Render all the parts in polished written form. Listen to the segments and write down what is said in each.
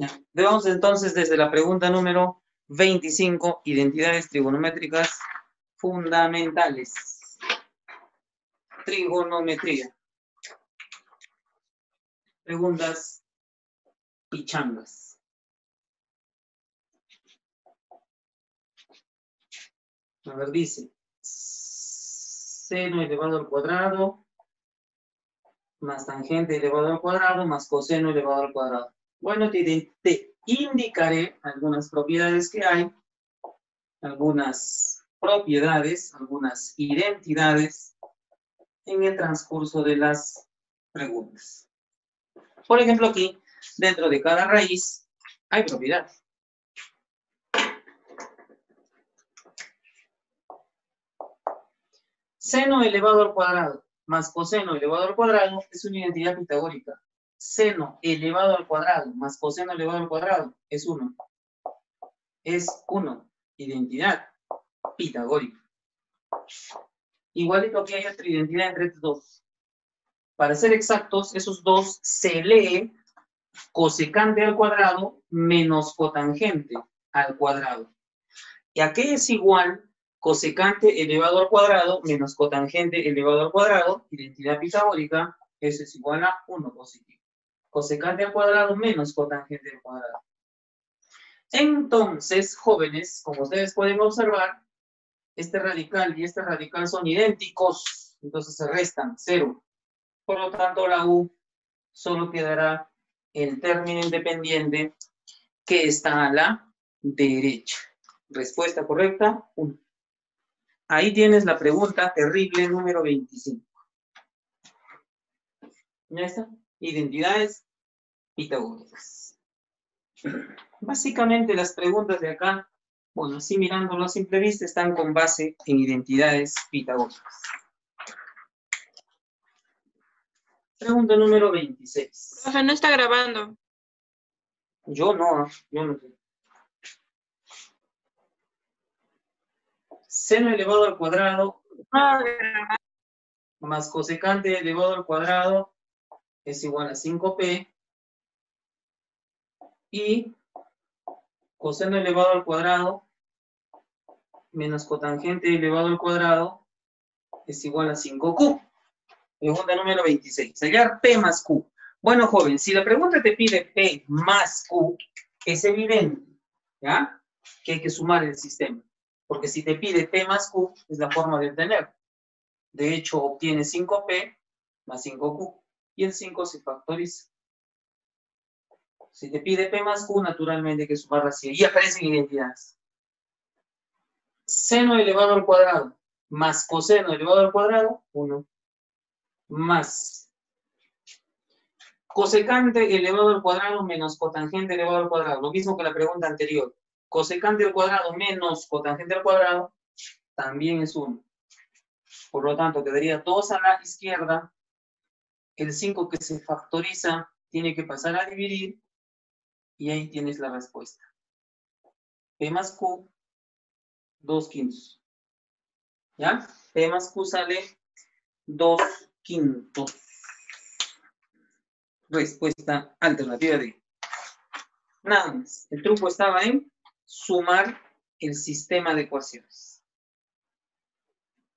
Ya. Veamos entonces desde la pregunta número 25, identidades trigonométricas fundamentales. Trigonometría. Preguntas pichangas. A ver, dice, seno elevado al cuadrado más tangente elevado al cuadrado más coseno elevado al cuadrado. Bueno, te indicaré algunas propiedades que hay, algunas propiedades, algunas identidades en el transcurso de las preguntas. Por ejemplo, aquí, dentro de cada raíz, hay propiedades. Seno elevado al cuadrado más coseno elevado al cuadrado es una identidad pitagórica. Seno elevado al cuadrado más coseno elevado al cuadrado es 1. Es 1. Identidad pitagórica. Igualito que hay otra identidad entre estos dos. Para ser exactos, esos dos se lee cosecante al cuadrado menos cotangente al cuadrado. ¿Y a qué es igual cosecante elevado al cuadrado menos cotangente elevado al cuadrado? Identidad pitagórica, eso es igual a 1 positivo. Cosecante al cuadrado menos cotangente al cuadrado. Entonces, jóvenes, como ustedes pueden observar, este radical y este radical son idénticos, entonces se restan 0. Por lo tanto, la U solo quedará el término independiente que está a la derecha. Respuesta correcta, 1. Ahí tienes la pregunta terrible número 25. ¿Ya está? Identidades pitagóricas. Básicamente las preguntas de acá, bueno, así mirándolo a simple vista, están con base en identidades pitagóricas. Pregunta número 26. Profe, no está grabando. Yo no sé. Seno elevado al cuadrado más cosecante elevado al cuadrado es igual a 5p y coseno elevado al cuadrado menos cotangente elevado al cuadrado es igual a 5q. Pregunta número 26. Hallar P más Q. Bueno, joven, si la pregunta te pide P más Q, es evidente, ¿ya? Que hay que sumar el sistema. Porque si te pide P más Q, es la forma de obtener. De hecho, obtienes 5P más 5Q. Y el 5 se factoriza. Si te pide P más Q, naturalmente hay que sumar así. Y aparecen identidades. Seno elevado al cuadrado más coseno elevado al cuadrado, 1. Más cosecante elevado al cuadrado menos cotangente elevado al cuadrado. Lo mismo que la pregunta anterior. Cosecante al cuadrado menos cotangente al cuadrado también es 1. Por lo tanto, quedaría 2 a la izquierda. El 5 que se factoriza tiene que pasar a dividir. Y ahí tienes la respuesta. P más Q, 2/5. ¿Ya? P más Q sale 2/5. Respuesta alternativa D. Nada más. El truco estaba en sumar el sistema de ecuaciones.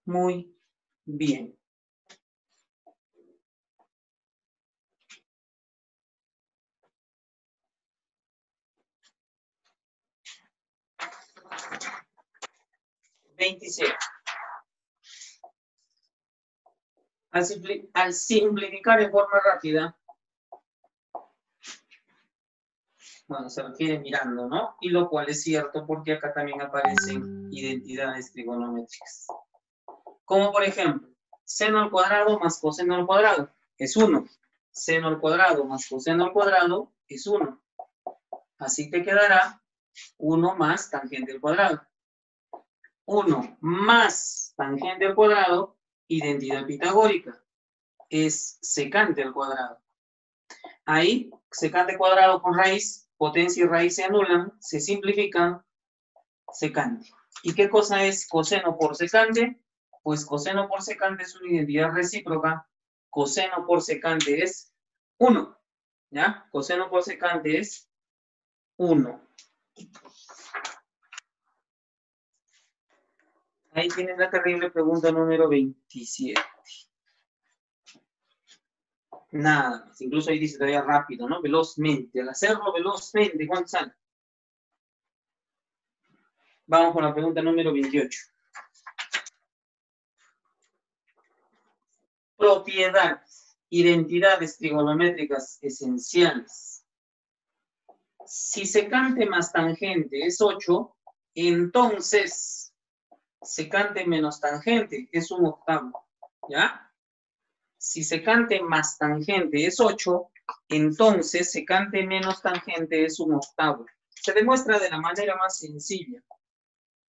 Muy bien. Al simplificar en forma rápida, bueno, se refiere mirando, ¿no? Y lo cual es cierto porque acá también aparecen identidades trigonométricas. Como por ejemplo, seno al cuadrado más coseno al cuadrado es 1. Seno al cuadrado más coseno al cuadrado es 1. Así te quedará 1 más tangente al cuadrado. 1 más tangente al cuadrado, identidad pitagórica, es secante al cuadrado. Ahí, secante cuadrado con raíz, potencia y raíz se anulan, se simplifican, secante. ¿Y qué cosa es coseno por secante? Pues coseno por secante es una identidad recíproca. Coseno por secante es 1. ¿Ya? Coseno por secante es 1. Ahí tienes la terrible pregunta número 27. Nada más. Incluso ahí dice todavía rápido, ¿no? Velozmente. Al hacerlo velozmente, ¿cuánto sale? Vamos con la pregunta número 28. Propiedades, identidades trigonométricas esenciales. Si secante más tangente es 8, entonces secante menos tangente es 1/8, ¿ya? Si secante más tangente es 8, entonces secante menos tangente es 1/8. Se demuestra de la manera más sencilla.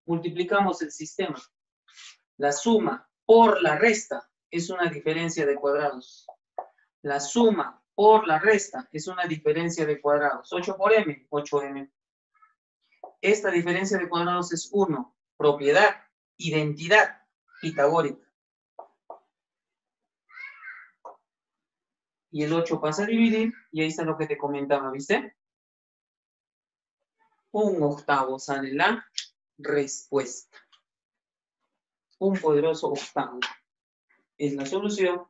Multiplicamos el sistema. La suma por la resta es una diferencia de cuadrados. La suma por la resta es una diferencia de cuadrados. 8 por m, 8m. Esta diferencia de cuadrados es 1. Propiedad, identidad pitagórica. Y el 8 pasa a dividir, y ahí está lo que te comentaba, ¿viste? 1/8 sale la respuesta. Un poderoso octavo es la solución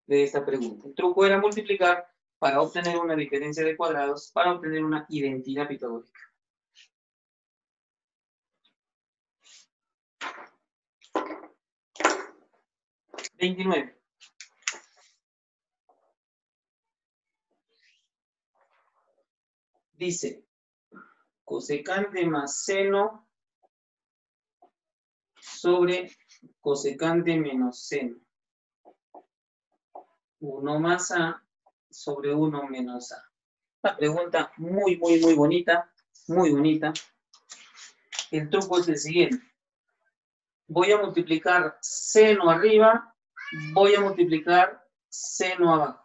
de esta pregunta. El truco era multiplicar para obtener una diferencia de cuadrados, para obtener una identidad pitagórica. $29. Dice, cosecante más seno sobre cosecante menos seno. 1 más a sobre 1 menos a. Una pregunta muy bonita, muy bonita. El truco es el siguiente. Voy a multiplicar seno arriba, voy a multiplicar seno abajo.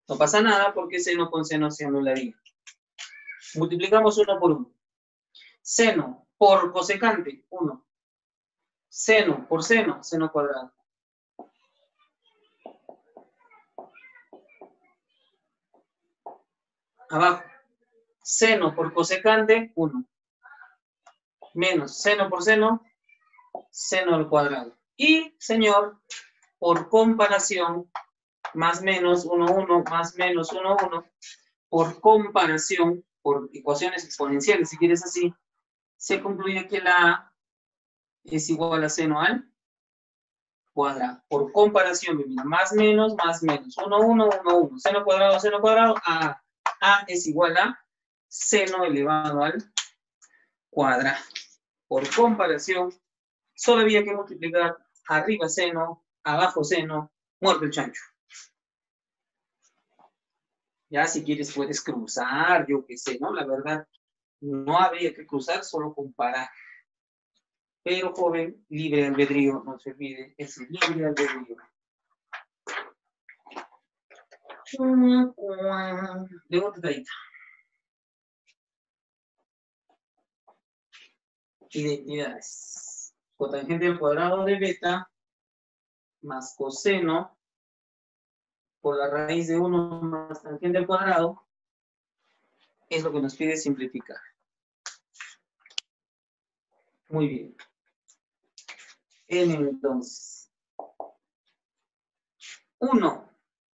No pasa nada porque seno con seno se anularía. Multiplicamos 1 por 1. Seno por cosecante, 1. Seno por seno, seno cuadrado. Abajo. Seno por cosecante, 1. Menos seno por seno, seno al cuadrado. Y, señor, por comparación, más menos 1, 1, más menos 1, 1, por comparación, por ecuaciones exponenciales, si quieres así, se concluye que la A es igual a seno al cuadrado. Por comparación, mira, más menos, 1, 1, 1, 1, seno cuadrado, A es igual a seno elevado al cuadrado. Por comparación, solo había que multiplicar arriba seno, abajo seno, muerto el chancho. Ya si quieres puedes cruzar, yo qué sé, ¿no? La verdad, no habría que cruzar, solo comparar. Pero, joven, libre albedrío, no se olvide, es libre albedrío. De otra tarea. Identidades. Cotangente al cuadrado de beta más coseno por la raíz de 1 más tangente al cuadrado es lo que nos pide simplificar. Muy bien. N entonces. 1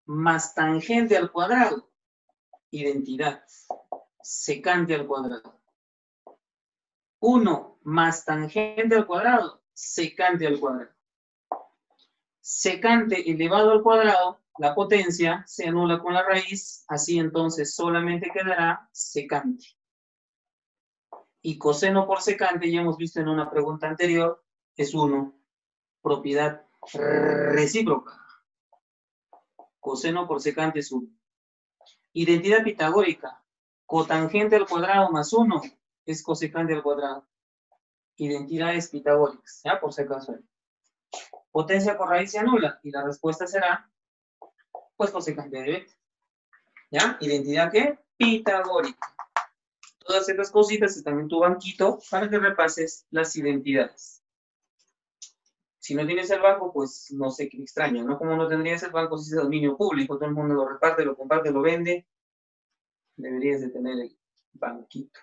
más tangente al cuadrado. Identidad. Secante al cuadrado. 1 más tangente al cuadrado. Secante al cuadrado. Secante elevado al cuadrado, la potencia se anula con la raíz, así entonces solamente quedará secante. Y coseno por secante, ya hemos visto en una pregunta anterior, es 1. Propiedad recíproca. Coseno por secante es 1. Identidad pitagórica. Cotangente al cuadrado más 1 es cosecante al cuadrado. Identidades pitagóricas, ¿ya? Por si acaso. Potencia por raíz se anula y la respuesta será, pues, cosecante de beta. ¿Ya? ¿Identidad qué? Pitagórica. Todas estas cositas están en tu banquito para que repases las identidades. Si no tienes el banco, pues no sé qué extraño, ¿no? Como no tendrías el banco si es de dominio público, todo el mundo lo reparte, lo comparte, lo vende. Deberías de tener banquito.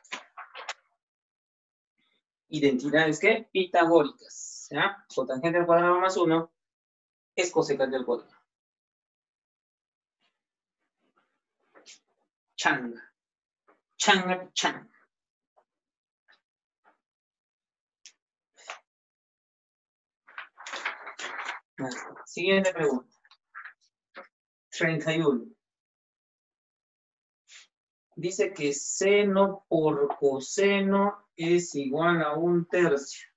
Identidades, ¿qué? Pitagóricas. ¿Ya? Cotangente al cuadrado más 1 es cosecante al cuadrado. Changa. Changa, changa. Siguiente pregunta. 31. Dice que seno por coseno es igual a 1/3.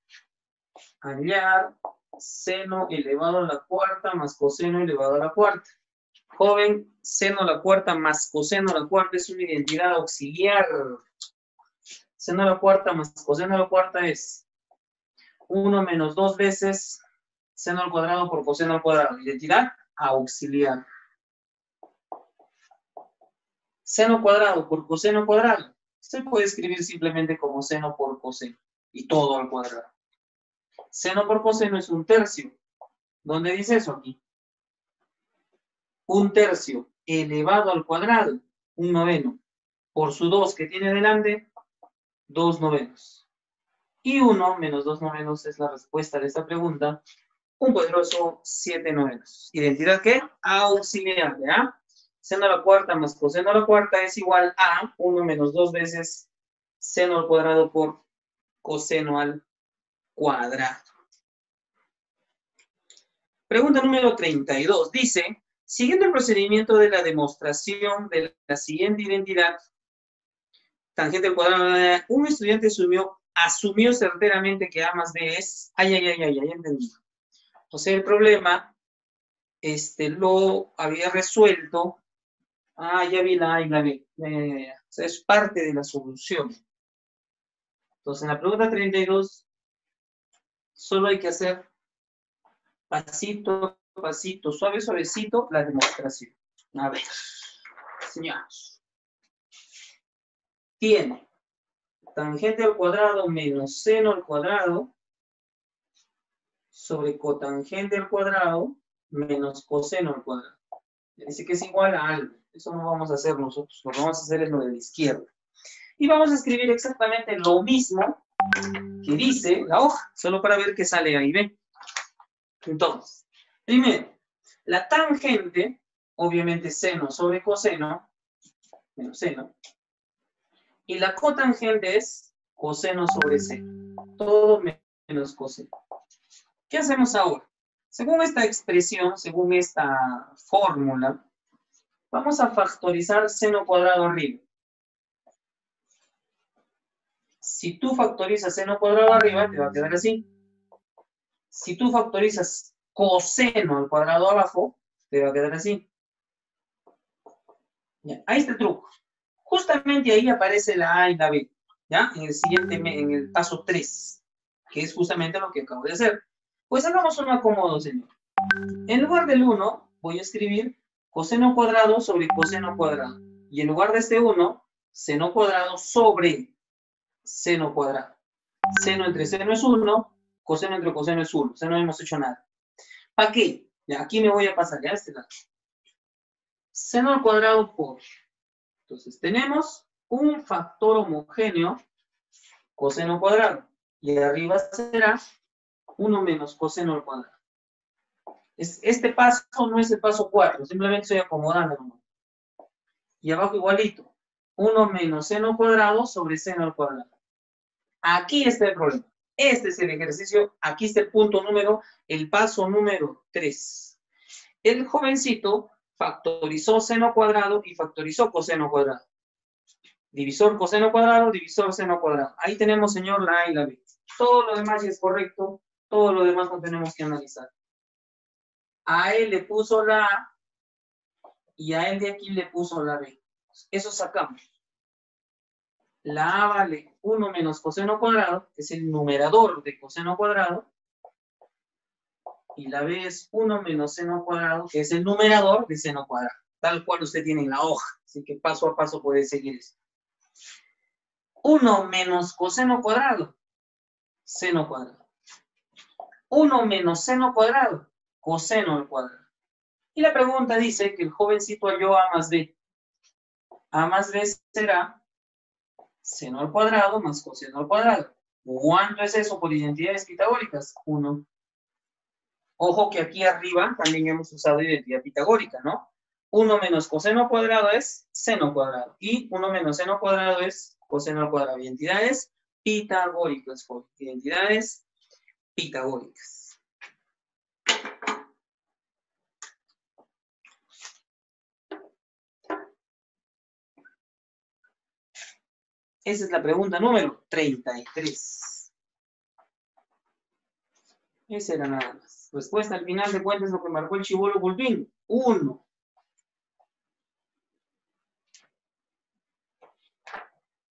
Hallar seno elevado a la cuarta más coseno elevado a la cuarta. Joven, seno a la cuarta más coseno a la cuarta es una identidad auxiliar. Seno a la cuarta más coseno a la cuarta es 1 menos 2 veces seno al cuadrado por coseno al cuadrado. Identidad auxiliar. Seno cuadrado por coseno cuadrado se puede escribir simplemente como seno por coseno y todo al cuadrado. Seno por coseno es 1/3. ¿Dónde dice eso aquí? 1/3 elevado al cuadrado, 1/9, por su 2 que tiene delante, 2/9. Y 1 menos 2/9 es la respuesta de esta pregunta, un poderoso 7/9. ¿Identidad qué? Auxiliar, ¿ya? Seno a la cuarta más coseno a la cuarta es igual a 1 menos 2 veces seno al cuadrado por coseno al cuadrado. Pregunta número 32. Dice, siguiendo el procedimiento de la demostración de la siguiente identidad, tangente al cuadrado, un estudiante asumió certeramente que A más B es... Ay, entendí. O sea, el problema lo había resuelto. Ya vi la A y la B. O sea, es parte de la solución. Entonces, en la pregunta 32, solo hay que hacer pasito, pasito, suave, suavecito, la demostración. A ver, señores. Tiene tangente al cuadrado menos seno al cuadrado sobre cotangente al cuadrado menos coseno al cuadrado. Dice que es igual a algo. Eso no vamos a hacer nosotros. Lo que vamos a hacer es lo de la izquierda. Y vamos a escribir exactamente lo mismo que dice la hoja, solo para ver qué sale ahí, ¿ven? Entonces, primero, la tangente, obviamente seno sobre coseno, menos seno, y la cotangente es coseno sobre seno, todo menos coseno. ¿Qué hacemos ahora? Según esta expresión, según esta fórmula, vamos a factorizar seno cuadrado arriba. Si tú factorizas seno cuadrado arriba, te va a quedar así. Si tú factorizas coseno al cuadrado abajo, te va a quedar así. Ya, ahí está el truco. Justamente ahí aparece la A y la B, ¿ya? En el paso 3, que es justamente lo que acabo de hacer. Pues hagamos un acomodo, señor. En lugar del 1, voy a escribir coseno cuadrado sobre coseno cuadrado. Y en lugar de este 1, seno cuadrado sobre seno cuadrado. Seno entre seno es 1, coseno entre coseno es 1. O sea, no hemos hecho nada. ¿Para qué? Ya, aquí me voy a pasar ya a este lado. Seno al cuadrado por... Entonces, tenemos un factor homogéneo, coseno cuadrado. Y arriba será 1 menos coseno al cuadrado. Este paso no es el paso 4, simplemente estoy acomodando. Y abajo igualito. 1 menos seno cuadrado sobre seno al cuadrado. Aquí está el problema. Este es el ejercicio. Aquí está el punto número, el paso número 3. El jovencito factorizó seno cuadrado y factorizó coseno cuadrado. Divisor coseno cuadrado, divisor seno cuadrado. Ahí tenemos, señor, la A y la B. Todo lo demás ya es correcto. Todo lo demás no tenemos que analizar. A él le puso la A y a él de aquí le puso la B. Eso sacamos. La A vale 1 menos coseno cuadrado, que es el numerador de coseno cuadrado. Y la B es 1 menos seno cuadrado, que es el numerador de seno cuadrado. Tal cual usted tiene en la hoja. Así que paso a paso puede seguir eso. 1 menos coseno cuadrado, seno cuadrado. 1 menos seno cuadrado, coseno al cuadrado. Y la pregunta dice que el jovencito halló A más B. A más B será Seno al cuadrado más coseno al cuadrado. ¿Cuánto es eso por identidades pitagóricas? 1. Ojo que aquí arriba también hemos usado identidad pitagórica, ¿no? 1 menos coseno al cuadrado es seno al cuadrado. Y 1 menos seno al cuadrado es coseno al cuadrado. Identidades pitagóricas. Por identidades pitagóricas. Esa es la pregunta número 33. Esa era nada más. Respuesta al final de cuentas lo que marcó el chibolo Bulbín. 1.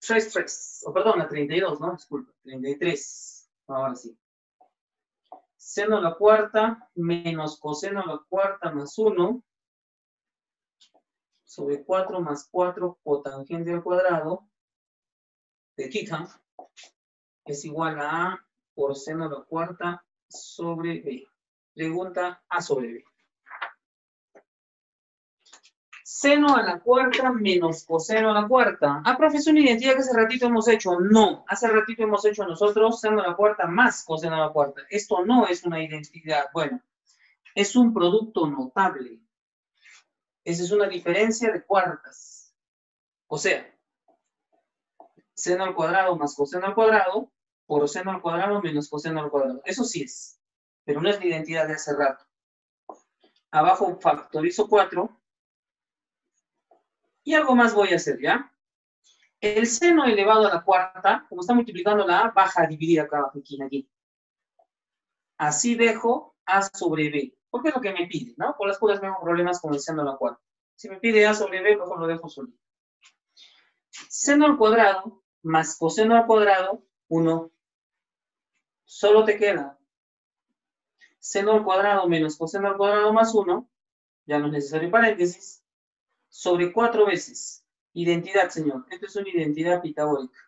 3. O perdón, la 32, ¿no? Disculpa. 33. Ahora sí. Seno a la cuarta menos coseno a la cuarta más 1 sobre 4 más 4 cotangente al cuadrado de θ es igual a A por seno a la cuarta sobre B. Pregunta A sobre B. Seno a la cuarta menos coseno a la cuarta. Ah, profe, una identidad que hace ratito hemos hecho. No, hace ratito hemos hecho nosotros seno a la cuarta más coseno a la cuarta. Esto no es una identidad. Bueno, es un producto notable. Esa es una diferencia de cuartas. O sea, seno al cuadrado más coseno al cuadrado por seno al cuadrado menos coseno al cuadrado. Eso sí es, pero no es la identidad de hace rato. Abajo factorizo 4 y algo más voy a hacer, ¿ya? El seno elevado a la cuarta, como está multiplicando la A, baja a dividir acá abajo, aquí. Así dejo A sobre B, porque es lo que me pide, ¿no? Por las puras tengo problemas con el seno a la cuarta. Si me pide A sobre B, mejor lo dejo solito. Seno al cuadrado más coseno al cuadrado, 1. Solo te queda seno al cuadrado menos coseno al cuadrado más 1, ya no es necesario paréntesis, sobre 4 veces. Identidad, señor. Esto es una identidad pitagórica.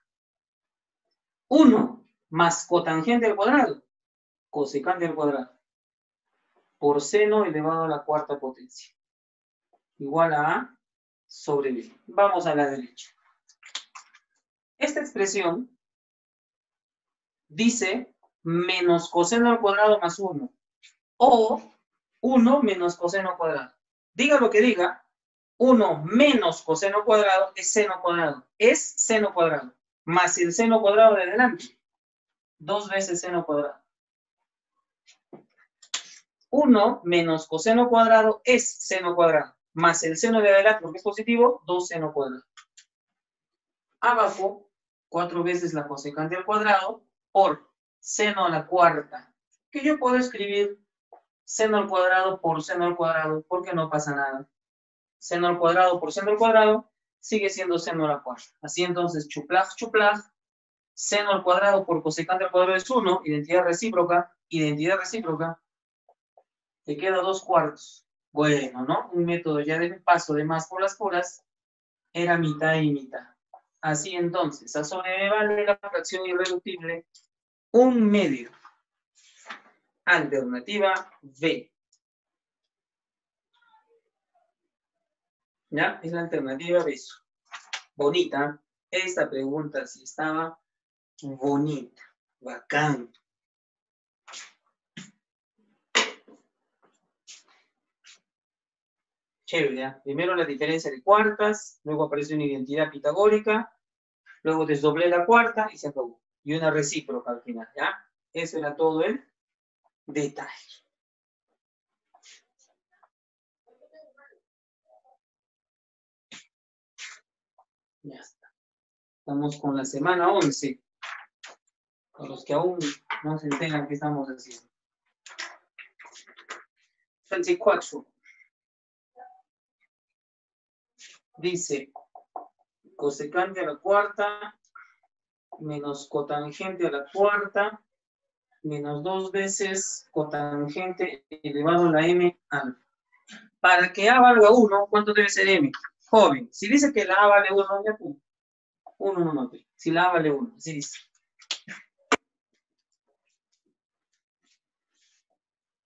1 más cotangente al cuadrado, cosecante al cuadrado, por seno elevado a la cuarta potencia. Igual a A sobre B. Vamos a la derecha. Esta expresión dice menos coseno al cuadrado más 1. O 1 menos coseno cuadrado. Diga lo que diga, 1 menos coseno cuadrado es seno cuadrado. Es seno cuadrado. Más el seno cuadrado de delante. 2 veces seno cuadrado. 1 menos coseno cuadrado es seno cuadrado. Más el seno de adelante, porque es positivo, 2 seno cuadrado. Abajo, 4 veces la cosecante al cuadrado por seno a la cuarta. Que yo puedo escribir seno al cuadrado por seno al cuadrado, porque no pasa nada. Seno al cuadrado por seno al cuadrado sigue siendo seno a la cuarta. Así entonces, chuplaj, seno al cuadrado por cosecante al cuadrado es 1, identidad recíproca, te queda 2 cuartos. Bueno, ¿no? Un método ya de paso de más por las puras era mitad y mitad. Así entonces, a sobre B vale la fracción irreductible 1/2. Alternativa B. ¿Ya? Es la alternativa B. Bonita. Esta pregunta sí estaba bonita. Bacán. Chévere, ¿ya? Primero la diferencia de cuartas, luego aparece una identidad pitagórica, luego desdoblé la cuarta y se acabó. Y una recíproca al final, ¿ya? Eso era todo el detalle. Ya está. Estamos con la semana 11. Para los que aún no se enteran qué estamos haciendo. 34. Dice, cosecante a la cuarta menos cotangente a la cuarta menos 2 veces cotangente elevado a la m alfa. Para que A valga 1, ¿cuánto debe ser m? Joven, si dice que la A vale 1, ya tú. 1 no note. Si la A vale 1, así dice.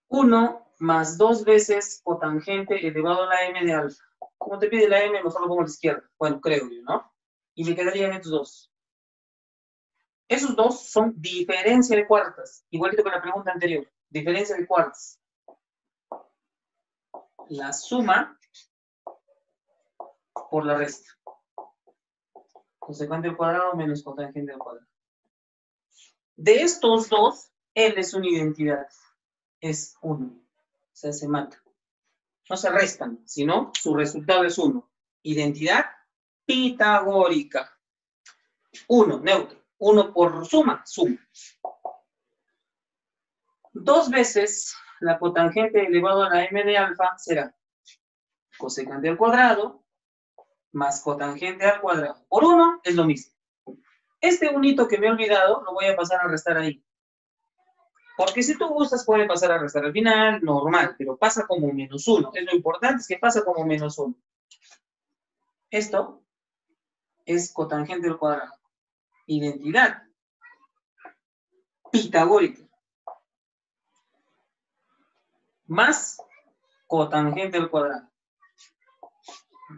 1 más 2 veces cotangente elevado a la m de alfa. Como te pide la m, mejor lo pongo a la izquierda. Bueno, creo yo, ¿no? Y me quedarían estos 2. Esos dos son diferencia de cuartas, igualito que la pregunta anterior. Diferencia de cuartas. La suma por la resta. Cosecante al cuadrado menos cotangente al cuadrado. De estos dos, L es una identidad. Es 1. O sea, se mata. No se restan, sino su resultado es 1. Identidad pitagórica. 1, neutro. 1 por suma, suma. 2 veces la cotangente elevado a la m de alfa será cosecante al cuadrado más cotangente al cuadrado. Por 1 es lo mismo. Este unito que me he olvidado lo voy a pasar a restar ahí. Porque si tú gustas puede pasar a restar al final, normal, pero pasa como menos 1. Es lo importante, es que pasa como menos 1. Esto es cotangente al cuadrado. Identidad pitagórica. Más cotangente al cuadrado.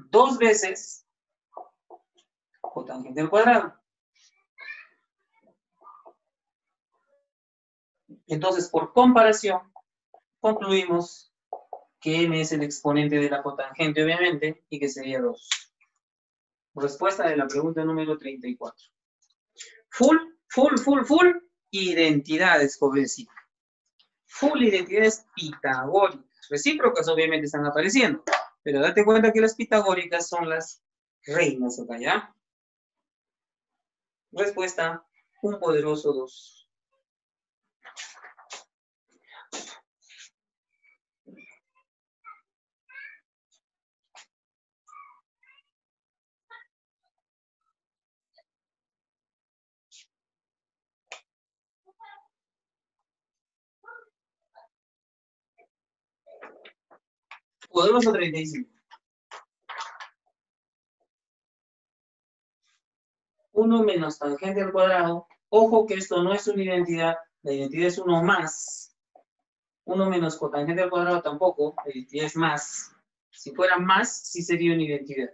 2 veces cotangente al cuadrado. Entonces, por comparación, concluimos que m es el exponente de la cotangente, obviamente, y que sería 2. Respuesta de la pregunta número 34. Full, identidades, jovencita. Full identidades pitagóricas. Recíprocas, obviamente, están apareciendo. Pero date cuenta que las pitagóricas son las reinas acá, ¿ya? Respuesta, un poderoso 2. Poderoso 35. 1 menos tangente al cuadrado. Ojo que esto no es una identidad. La identidad es 1 más. 1 menos cotangente al cuadrado tampoco. La identidad es más. Si fuera más, sí sería una identidad.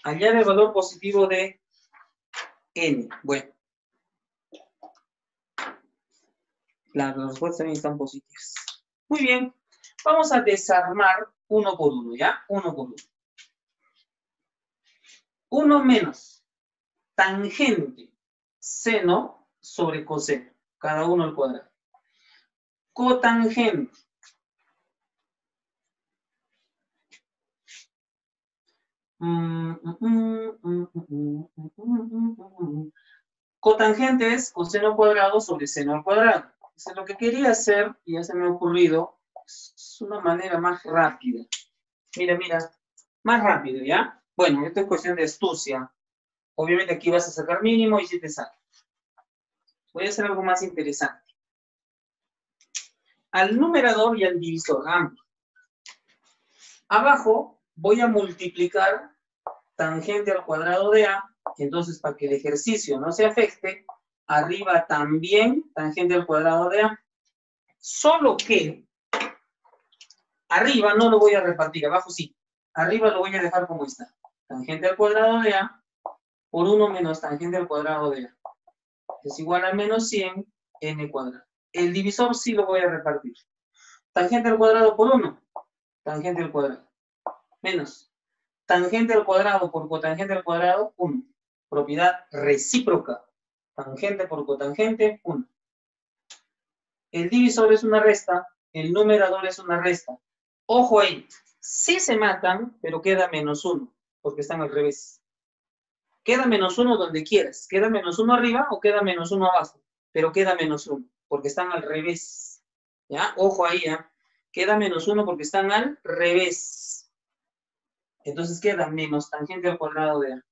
Añade el valor positivo de n. Bueno. Las respuestas también están positivas. Muy bien. Vamos a desarmar uno por uno, ¿ya? Uno por uno. 1 menos tangente seno sobre coseno. Cada uno al cuadrado. Cotangente. Cotangente es coseno cuadrado sobre seno al cuadrado. Eso es lo que quería hacer y ya se me ha ocurrido. Es una manera más rápida. Mira, mira. Más rápido, ¿ya? Bueno, esto es cuestión de astucia. Obviamente aquí vas a sacar mínimo y si te sale. Voy a hacer algo más interesante. Al numerador y al divisor, ambos. Abajo voy a multiplicar tangente al cuadrado de A. Entonces, para que el ejercicio no se afecte, arriba también tangente al cuadrado de A. Solo que arriba no lo voy a repartir, abajo sí. Arriba lo voy a dejar como está. Tangente al cuadrado de A por 1 menos tangente al cuadrado de A. Es igual a menos 100 n cuadrado. El divisor sí lo voy a repartir. Tangente al cuadrado por 1. Tangente al cuadrado. Menos. Tangente al cuadrado por cotangente al cuadrado, 1. Propiedad recíproca. Tangente por cotangente, 1. El divisor es una resta, el numerador es una resta. Ojo ahí, sí se matan, pero queda menos 1, porque están al revés. Queda menos 1 donde quieras. Queda menos 1 arriba o queda menos 1 abajo, pero queda menos 1, porque están al revés. ¿Ya? Ojo ahí, ¿ya? Queda menos 1 porque están al revés. Entonces queda menos tangente al cuadrado de A.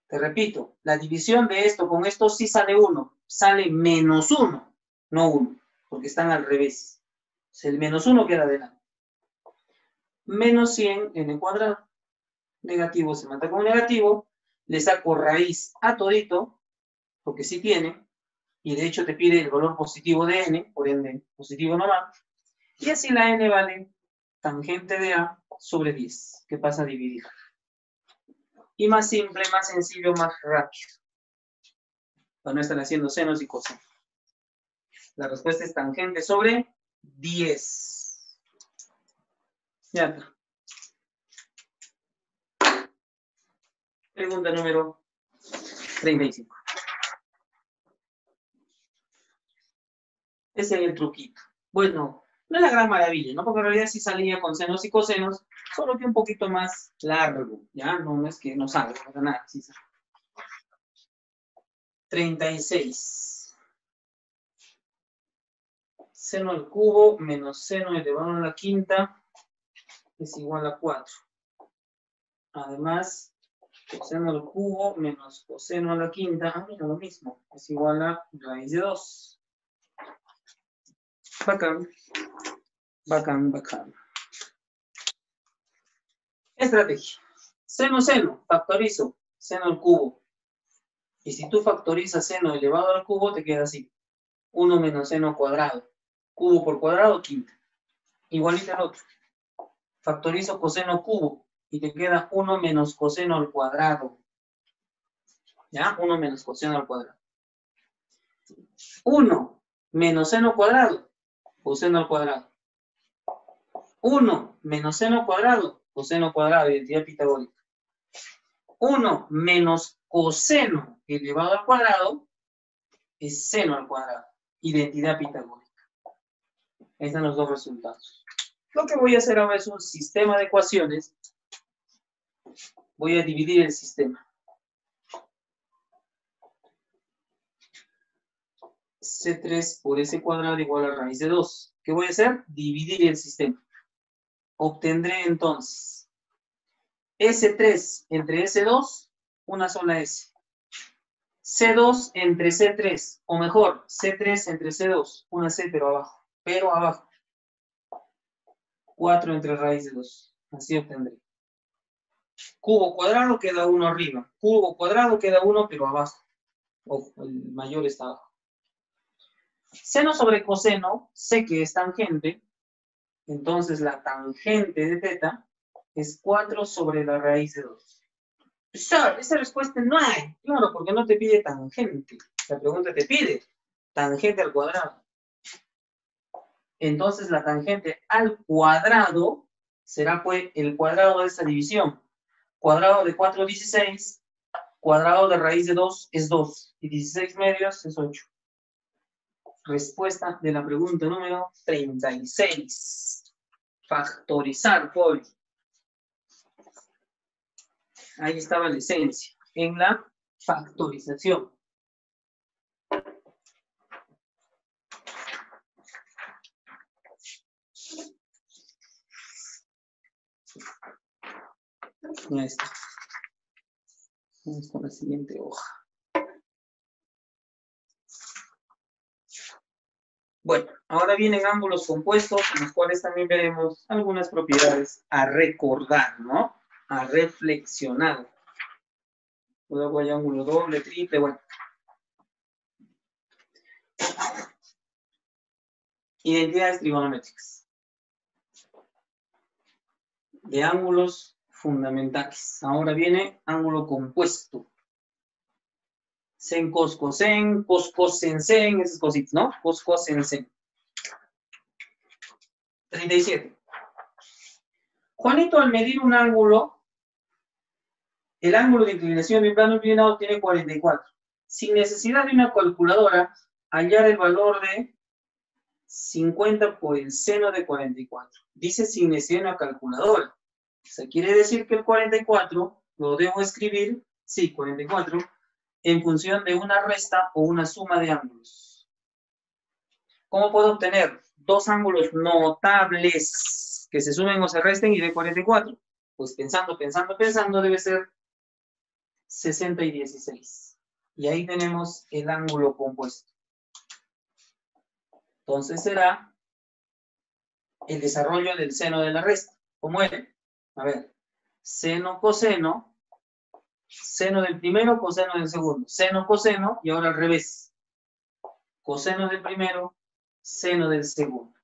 Te repito, la división de esto con esto sí sale 1. Sale menos 1, no 1, porque están al revés. Si el menos 1 queda de lado. Menos 100 n cuadrado. Negativo se mata con negativo. Le saco raíz a todito, porque sí tiene. Y de hecho te pide el valor positivo de n, por ende positivo no va. Y así la n vale tangente de A sobre 10, que pasa a dividir. Y más simple, más sencillo, más rápido. Para no estar haciendo senos y cosenos. La respuesta es tangente sobre 10. Ya está. Pregunta número 35. Ese es el truquito. Bueno, no es la gran maravilla, ¿no? Porque en realidad sí salía con senos y cosenos, solo que un poquito más largo, ¿ya? No es que no salga, no nada, sí sale. 36. Seno al cubo menos seno elevado a la quinta es igual a 4. Además, coseno al cubo menos coseno a la quinta, mira lo mismo, es igual a raíz de 2. Bacán, bacán, bacán. Estrategia. Seno, seno, factorizo, seno al cubo. Y si tú factorizas seno elevado al cubo, te queda así. 1 menos seno cuadrado. Cubo por cuadrado, quinta. Igualito al otro. Factorizo coseno cubo. Y te queda 1 menos coseno al cuadrado. ¿Ya? 1 menos coseno al cuadrado. 1 menos seno cuadrado. Coseno al cuadrado. 1 menos seno cuadrado. Coseno cuadrado. Identidad pitagórica. 1 menos coseno elevado al cuadrado es seno al cuadrado. Identidad pitagórica. Ahí están los dos resultados. Lo que voy a hacer ahora es un sistema de ecuaciones. Voy a dividir el sistema. C3 por S cuadrado igual a raíz de 2. ¿Qué voy a hacer? Dividir el sistema. Obtendré entonces S3 entre S2, una sola S. C2 entre C3, o mejor, C3 entre C2, una C pero abajo. 4 entre raíz de 2. Así obtendré. Cubo cuadrado queda 1 arriba. Cubo cuadrado queda 1 pero abajo. O el mayor está abajo. Seno sobre coseno, sé que es tangente. Entonces la tangente de teta es 4 sobre la raíz de 2. Esa respuesta no hay. Claro, porque no te pide tangente. La pregunta te pide tangente al cuadrado. Entonces la tangente al cuadrado será pues el cuadrado de esta división. Cuadrado de 4 es 16. Cuadrado de raíz de 2 es 2. Y 16 medios es 8. Respuesta de la pregunta número 36. Factorizar por. Ahí estaba la esencia. En la factorización. Ya está. Vamos con la siguiente hoja. Bueno, ahora vienen ángulos compuestos, en los cuales también veremos algunas propiedades a recordar, ¿no? A reflexionar. Luego hay ángulo doble, triple, bueno. Identidades trigonométricas. De ángulos fundamentales. Ahora viene ángulo compuesto. Sen, cos, cosen, cos, cosen, sen, esas cositas, ¿no? Cos, cosen, sen. 37. Juanito, al medir un ángulo, el ángulo de inclinación de un plano inclinado tiene 44. Sin necesidad de una calculadora, hallar el valor de 50 por el seno de 44. Dice sin necesidad de una calculadora. O sea, quiere decir que el 44 lo debo escribir, sí, 44, en función de una resta o una suma de ángulos. ¿Cómo puedo obtener dos ángulos notables que se sumen o se resten y de 44? Pues pensando, debe ser 60 y 16. Y ahí tenemos el ángulo compuesto. Entonces será el desarrollo del seno de la resta. ¿Cómo es? A ver, seno, coseno, seno del primero, coseno del segundo. Seno, coseno, y ahora al revés. Coseno del primero, seno del segundo.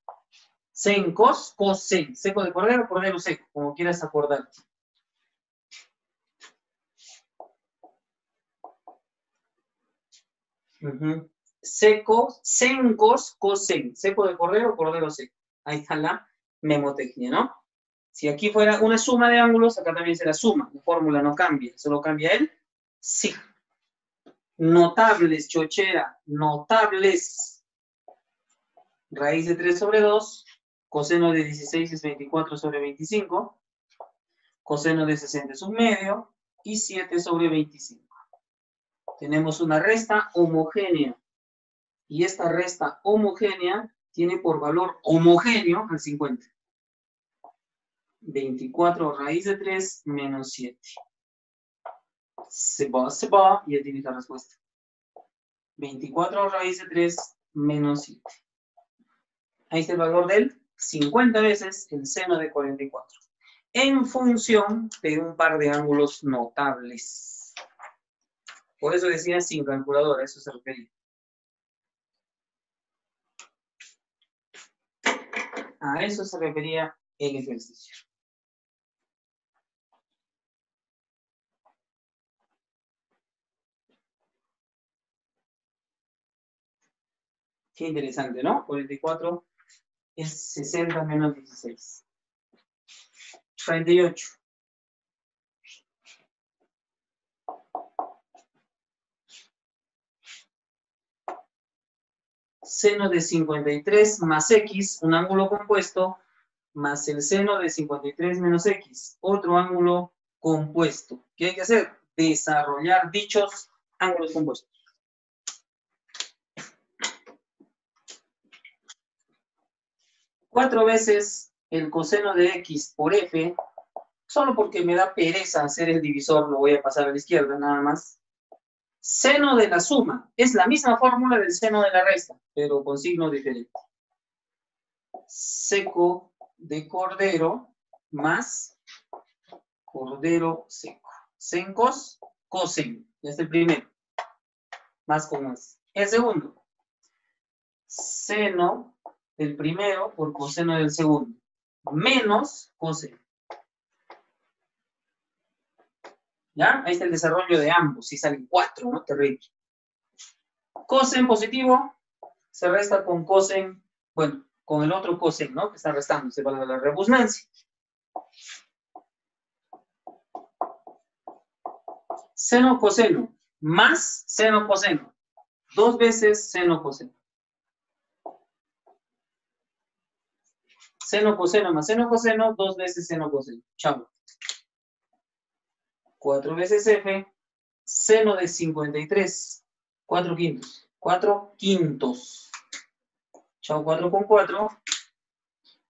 Sen, cos, cosen. Seco de cordero, cordero seco, como quieras acordarte. Seco, sencos, cosen. Seco de cordero, cordero seco. Ahí está la memotecnia, ¿no? Si aquí fuera una suma de ángulos, acá también será suma. La fórmula no cambia, solo cambia el sig. Notables, chochera, notables. Raíz de 3 sobre 2. Coseno de 16 es 24 sobre 25. Coseno de 60 es un medio. Y 7 sobre 25. Tenemos una resta homogénea. Y esta resta homogénea tiene por valor homogéneo al 50. 24 raíz de 3 menos 7. Se va, y ya tienes la respuesta. 24 raíz de 3 menos 7. Ahí está el valor del 50 veces el seno de 44. En función de un par de ángulos notables. Por eso decía sin calculadora, a eso se refería. A eso se refería el ejercicio. Qué interesante, ¿no? 44 es 60 menos 16. 38. Seno de 53 más x, un ángulo compuesto, más el seno de 53 menos x, otro ángulo compuesto. ¿Qué hay que hacer? Desarrollar dichos ángulos compuestos. Cuatro veces el coseno de x por f, solo porque me da pereza hacer el divisor, lo voy a pasar a la izquierda nada más. Seno de la suma, es la misma fórmula del seno de la resta, pero con signo diferente. Seco de cordero más cordero seco. Sencos, cosen. Ya es el primero. Más con más. El segundo. Seno del primero por coseno del segundo. Menos coseno. ¿Ya? Ahí está el desarrollo de ambos. Si salen 4, ¿no? Terrible. Cosen positivo se resta con cosen, bueno, con el otro cosen, ¿no? Que está restando, se va a la rebusnancia. Seno coseno más seno coseno. 2 veces seno coseno. Seno coseno más seno coseno, 2 veces seno coseno. Chao. 4 veces f, seno de 53. 4 quintos. 4 quintos. Chao, 4 con 4.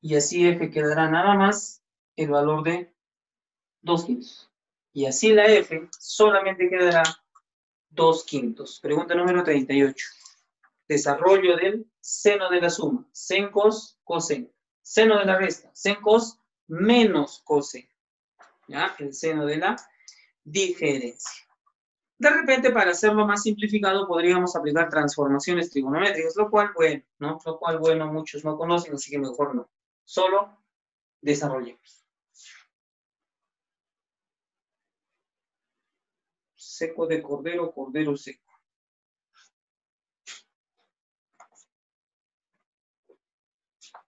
Y así f quedará nada más el valor de 2 quintos. Y así la f solamente quedará 2 quintos. Pregunta número 38. Desarrollo del seno de la suma. Sen cos, coseno. Seno de la resta. Sen cos menos coseno. ¿Ya? El seno de la diferencia. De repente, para hacerlo más simplificado, podríamos aplicar transformaciones trigonométricas, lo cual, bueno, ¿no? Lo cual, bueno, muchos no conocen, así que mejor no. Solo desarrollemos. Seco de cordero, cordero seco.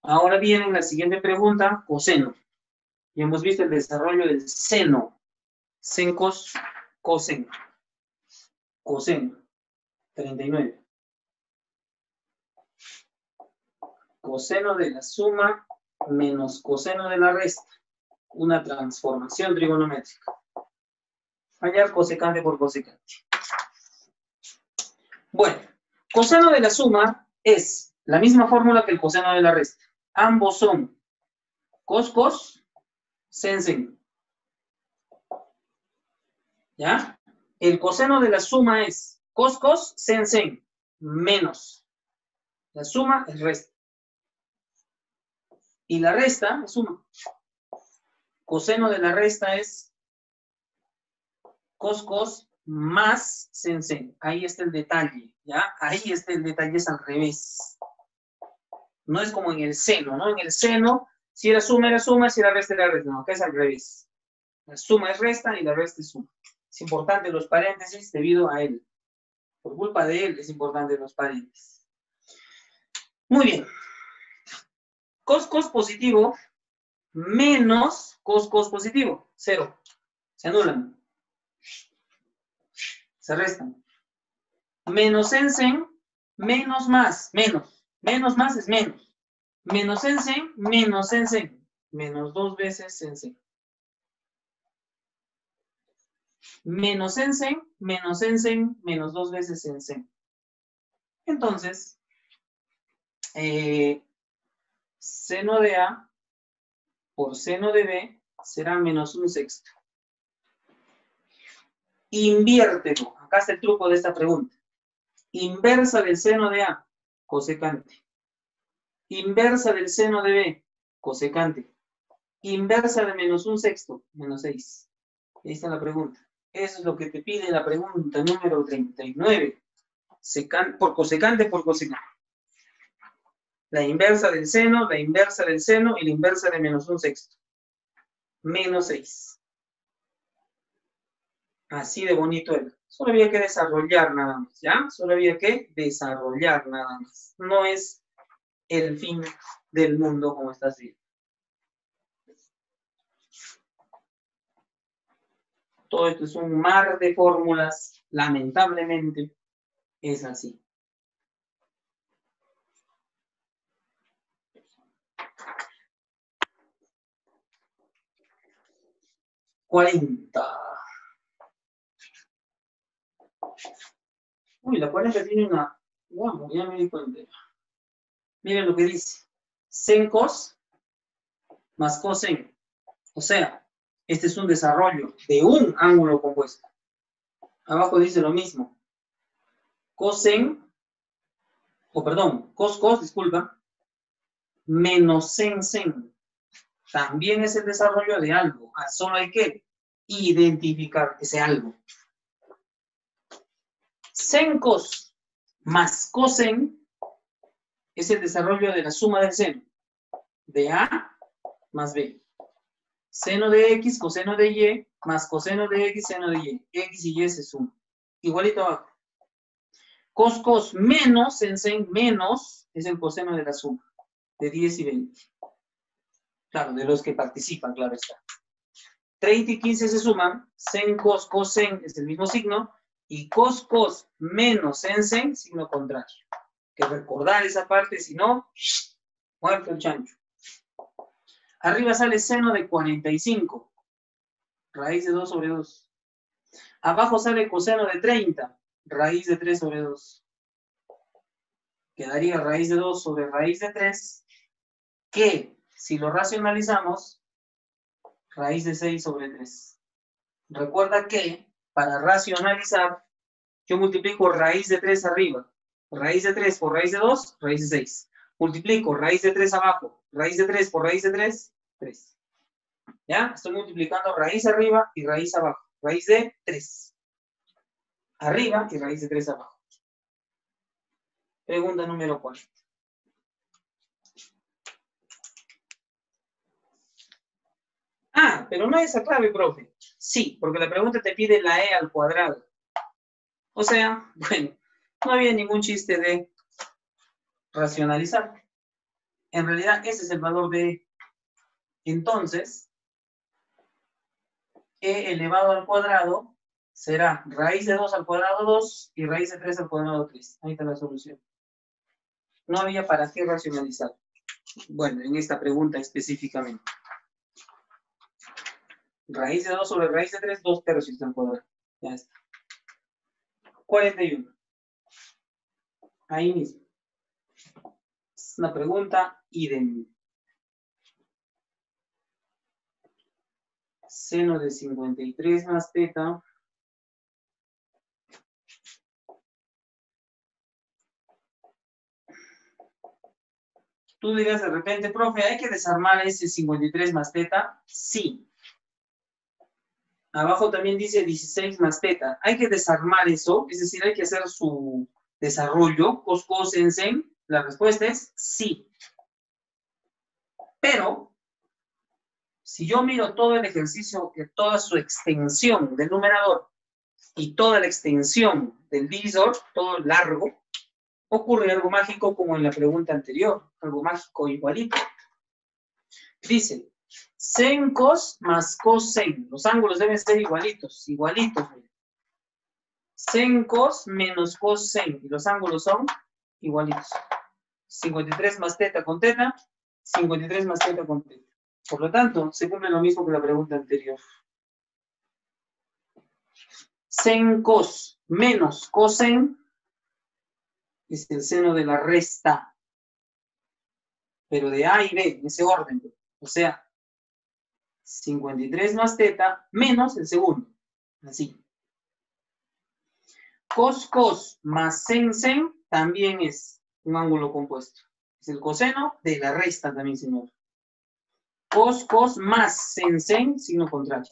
Ahora viene la siguiente pregunta, coseno. Y hemos visto el desarrollo del seno. Sencos, coseno. Coseno, 39. Coseno de la suma menos coseno de la resta. Una transformación trigonométrica. Hallar cosecante por cosecante. Bueno, coseno de la suma es la misma fórmula que el coseno de la resta. Ambos son cos, cos, sen, sen. ¿Ya? El coseno de la suma es cos, cos, sen, sen, menos. La suma es resta. Y la resta es suma. Coseno de la resta es cos, cos, más sen, sen. Ahí está el detalle, ¿ya? Ahí está el detalle, es al revés. No es como en el seno, ¿no? En el seno, si era suma, si era resta, era resta. No, acá es al revés. La suma es resta y la resta es suma. Es importante los paréntesis debido a él. Por culpa de él es importante los parientes. Muy bien. Cos positivo menos cos positivo. 0. Se anulan. Se restan. Menos en, menos más, menos. Menos más es menos. Menos en, menos en. Menos 2 veces en. Menos en, menos en, menos 2 veces en. Entonces, seno de A por seno de B será menos 1/6. Inviértelo. Acá está el truco de esta pregunta. Inversa del seno de A, cosecante. Inversa del seno de B, cosecante. Inversa de menos 1/6, menos 6. Ahí está la pregunta. Eso es lo que te pide la pregunta número 39. Por cosecante por cosecante. La inversa del seno y la inversa de menos 1/6. Menos 6. Así de bonito era. Solo había que desarrollar nada más, ¿ya? Solo había que desarrollar nada más. No es el fin del mundo como estás viendo. Todo esto es un mar de fórmulas. Lamentablemente es así. Uy, la 40 tiene una... Wow, ya me di cuenta. Miren lo que dice. Sen cos más cosen. O sea, este es un desarrollo de un ángulo compuesto. Abajo dice lo mismo. Cosen, cos, disculpa, menos sen. También es el desarrollo de algo. Solo hay que identificar ese algo. Sen cos más cosen es el desarrollo de la suma del seno. De A más B. Seno de X, coseno de Y, más coseno de X, seno de Y. X y Y se suman. Igualito abajo. Cos menos sen menos es el coseno de la suma. De 10 y 20. Claro, de los que participan, claro está. 30 y 15 se suman. Sen cos sen es el mismo signo. Y cos menos sen, signo contrario. Que recordar esa parte, si no, muerto el chancho. Arriba sale seno de 45. Raíz de 2 sobre 2. Abajo sale coseno de 30. Raíz de 3 sobre 2. Quedaría raíz de 2 sobre raíz de 3. Que, si lo racionalizamos, raíz de 6 sobre 3. Recuerda que, para racionalizar, yo multiplico raíz de 3 arriba. Raíz de 3 por raíz de 2, raíz de 6. Multiplico raíz de 3 abajo. Raíz de 3 por raíz de 3, 3. ¿Ya? Estoy multiplicando raíz arriba y raíz abajo. Raíz de 3. Arriba y raíz de 3 abajo. Pregunta número 4. Ah, pero no es esa clave, profe. Sí, porque la pregunta te pide la e al cuadrado. O sea, bueno, no había ningún chiste de racionalizar. En realidad, ese es el valor de e. Entonces, e elevado al cuadrado será raíz de 2 al cuadrado 2 y raíz de 3 al cuadrado 3. Ahí está la solución. No había para qué racionalizar. Bueno, en esta pregunta específicamente. Raíz de 2 sobre raíz de 3, 2 tercios al cuadrado. Ya está. 41. Ahí mismo. Es una pregunta idem. Seno de 53 más teta. Tú dirás de repente, profe, ¿hay que desarmar ese 53 más teta? Sí. Abajo también dice 16 más teta. ¿Hay que desarmar eso? Es decir, ¿hay que hacer su desarrollo? Cos, sen. La respuesta es sí. Pero, si yo miro todo el ejercicio, toda su extensión del numerador, y toda la extensión del divisor, todo largo, ocurre algo mágico como en la pregunta anterior, algo mágico igualito. Dice, sen cos más cosen. Los ángulos deben ser igualitos, igualitos. Sen cos menos cosen. Y los ángulos son igualitos. 53 más teta con teta, 53 más teta con teta. Por lo tanto, se cumple lo mismo que la pregunta anterior. Sen cos menos cosen es el seno de la resta. Pero de A y B, en ese orden. O sea, 53 más teta menos el segundo. Así. Cos cos más sen sen también es un ángulo compuesto. Es el coseno de la resta también, señor. Cos cos más sen sen, signo contrario.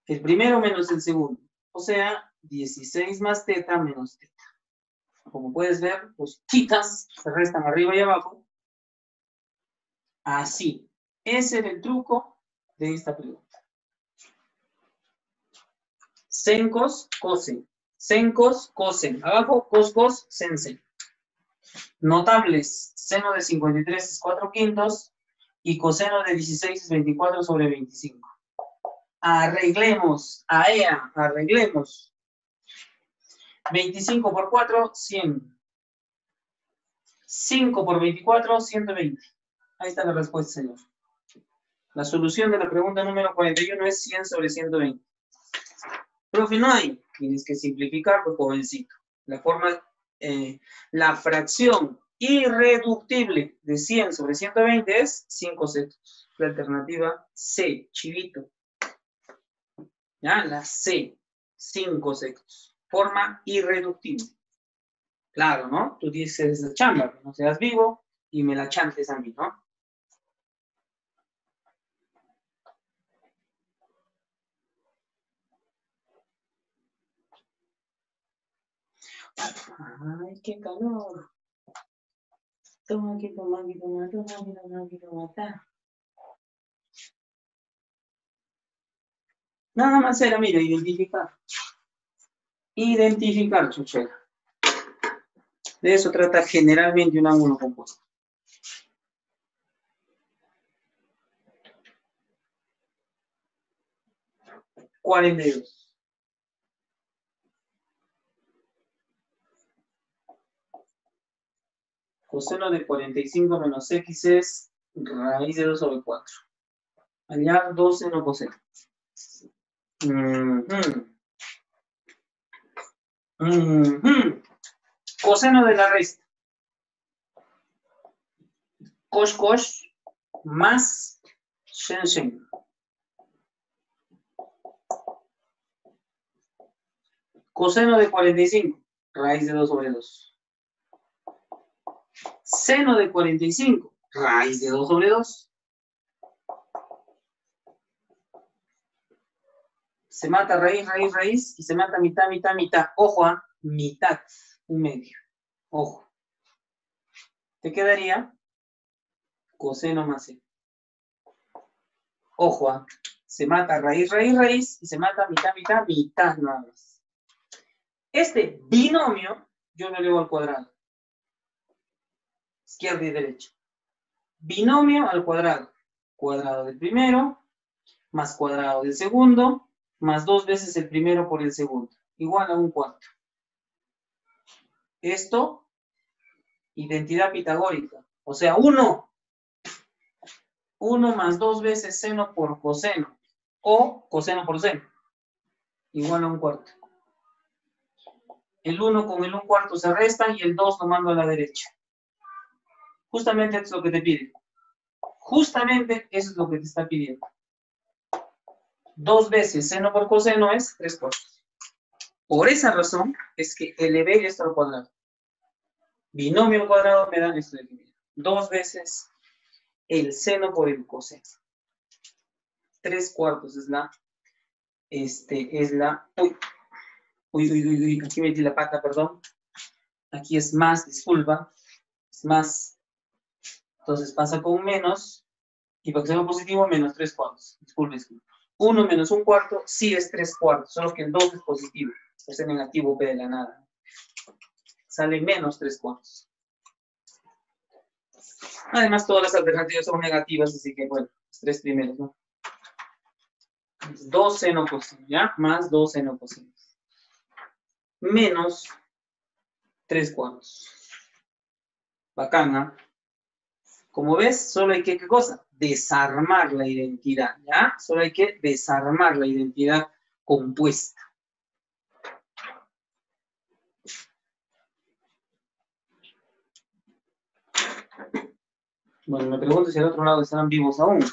El primero menos el segundo. O sea, 16 más teta menos teta. Como puedes ver, los chitas se restan arriba y abajo. Así. Ese era el truco de esta pregunta. Sen cos cosen. Sen cos cosen. Abajo, cos cos sen sen. Notables. Seno de 53 es 4/5 y coseno de 16 es 24 sobre 25. Arreglemos. AEA, arreglemos. 25 por 4, 100. 5 por 24, 120. Ahí está la respuesta, señor. La solución de la pregunta número 41 es 100 sobre 120. Profe, no hay. Tienes que simplificar, pues, jovencito. La fracción irreductible de 100 sobre 120 es 5 sextos. La alternativa C, chivito. ¿Ya? La C, 5 sextos. Forma irreductible. Claro, ¿no? Tú dices esa chamba, no seas vivo y me la chantes a mí, ¿no? Ay, qué calor. Toma, aquí, toma, aquí, toma, toma, aquí, toma, aquí, toma, está. Nada más era, mira, identificar. Identificar, chuchera. De eso trata generalmente un ángulo compuesto. $42. Coseno de 45 menos x es raíz de 2 sobre 4. Allá 12 no coseno. Coseno de la resta. Cos cos más shen shen. Coseno de 45, raíz de 2 sobre 2. Seno de 45, raíz de 2 sobre 2. Se mata raíz, raíz, raíz, y se mata mitad, mitad, mitad. Ojo, a mitad, un medio. Ojo. Te quedaría coseno más seno. Ojo, a se mata raíz, raíz, raíz, y se mata mitad, mitad, mitad nada más. Este binomio, yo lo elevo al cuadrado. Izquierda y derecha. Binomio al cuadrado. Cuadrado del primero, más cuadrado del segundo, más 2 veces el primero por el segundo. Igual a 1/4. Esto, identidad pitagórica. O sea, 1 más 2 veces seno por coseno. O coseno por seno. Igual a 1/4. El 1 con el 1/4 se restan y el 2 lo mando a la derecha. Justamente eso es lo que te pide. Justamente eso es lo que te está pidiendo. 2 veces seno por coseno es 3/4. Por esa razón es que elevé esto al cuadrado. Binomio al cuadrado me dan esto de aquí. 2 veces el seno por el coseno. 3/4 es la. Uy, aquí metí la pata, perdón. Aquí es más, disculpa. Es más. Entonces pasa con menos. Y para que sea positivo, menos 3/4. Disculpe. 1 menos 1/4 sí es 3/4, solo que el 2 es positivo. Es negativo P de la nada. Sale menos 3/4. Además, todas las alternativas son negativas, así que, bueno, los 3 primeros, ¿no? 2 seno posible, ¿ya? Más 2 seno posible. Menos 3/4. Bacana. Como ves, solo hay que, ¿qué cosa? Desarmar la identidad, ¿ya? Solo hay que desarmar la identidad compuesta. Bueno, me pregunto si al otro lado estarán vivos aún.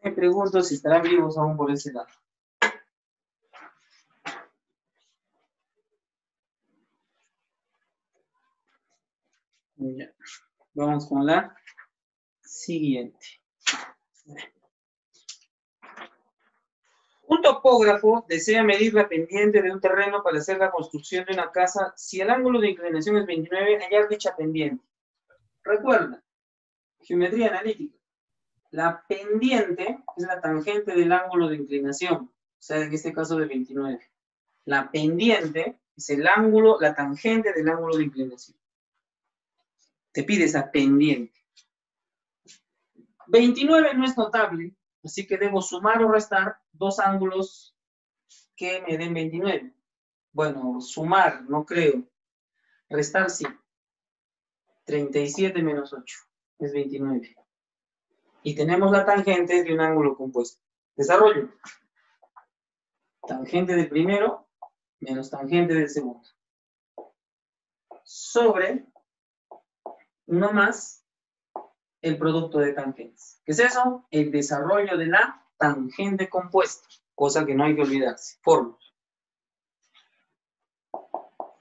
Me pregunto si estarán vivos aún por ese lado. Ya. Vamos con la siguiente. Un topógrafo desea medir la pendiente de un terreno para hacer la construcción de una casa. Si el ángulo de inclinación es 29, hallar dicha pendiente. Recuerda, geometría analítica. La pendiente es la tangente del ángulo de inclinación, o sea, en este caso de 29. La pendiente es el ángulo, la tangente del ángulo de inclinación. Te pide esa pendiente. 29 no es notable, así que debo sumar o restar dos ángulos que me den 29. Bueno, sumar, no creo. Restar sí. 37 menos 8 es 29. Y tenemos la tangente de un ángulo compuesto. Desarrollo. Tangente del primero menos tangente del segundo. Sobre 1 más el producto de tangentes. ¿Qué es eso? El desarrollo de la tangente compuesta. Cosa que no hay que olvidarse. Fórmula.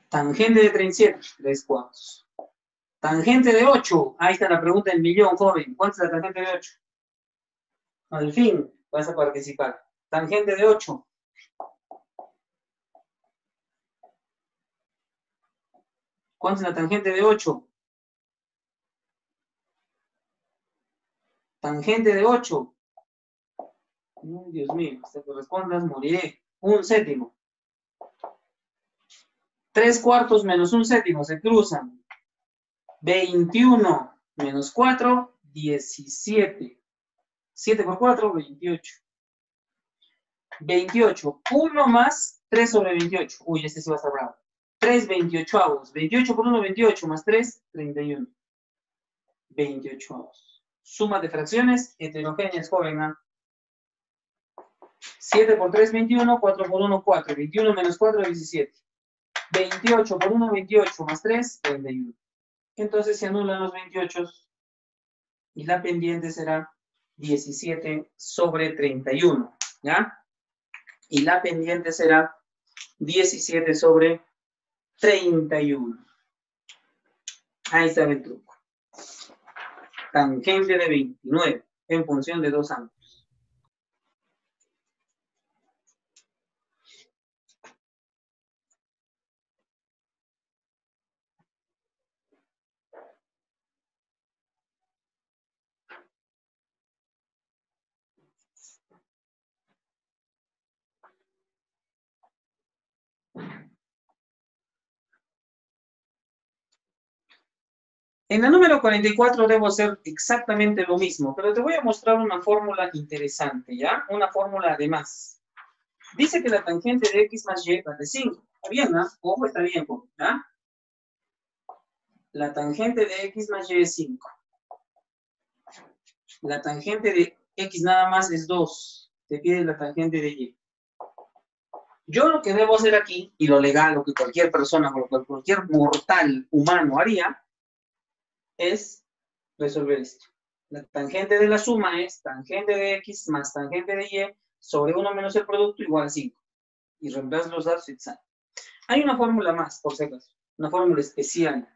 Tangente de 37, 3/4. Tangente de 8. Ahí está la pregunta del millón, joven. ¿Cuánto es la tangente de 8? Al fin vas a participar. Tangente de 8. ¿Cuánto es la tangente de 8? Tangente de 8. Dios mío, hasta que respondas moriré. 1/7. 3/4 menos 1/7 se cruzan. 21 menos 4, 17. 7 por 4, 28. 28. 1 más 3 sobre 28. Uy, este sí va a estar bravo. 3 28avos. 28 por 1, 28 más 3, 31. 28avos. Suma de fracciones heterogéneas, joven. 7 por 3, 21. 4 por 1, 4. 21 menos 4, 17. 28 por 1, 28 más 3, 31. Entonces se anulan los 28 y la pendiente será 17 sobre 31. ¿Ya? Y la pendiente será 17 sobre 31. Ahí está el truco. Tangente de 29 en función de dos ángulos. En la número 44 debo hacer exactamente lo mismo, pero te voy a mostrar una fórmula interesante, ¿ya? Una fórmula de más. Dice que la tangente de x más y vale 5. ¿Está bien, no? Ojo, está bien, ¿ya? La tangente de x más y es 5. La tangente de x nada más es 2. Te pide la tangente de y. Yo lo que debo hacer aquí, y lo legal, lo que cualquier persona, cualquier mortal humano haría, es resolver esto. La tangente de la suma es tangente de x más tangente de y sobre 1 menos el producto igual a 5. Y reemplazas los datos y te sale. Hay una fórmula más, por si acaso. Una fórmula especial.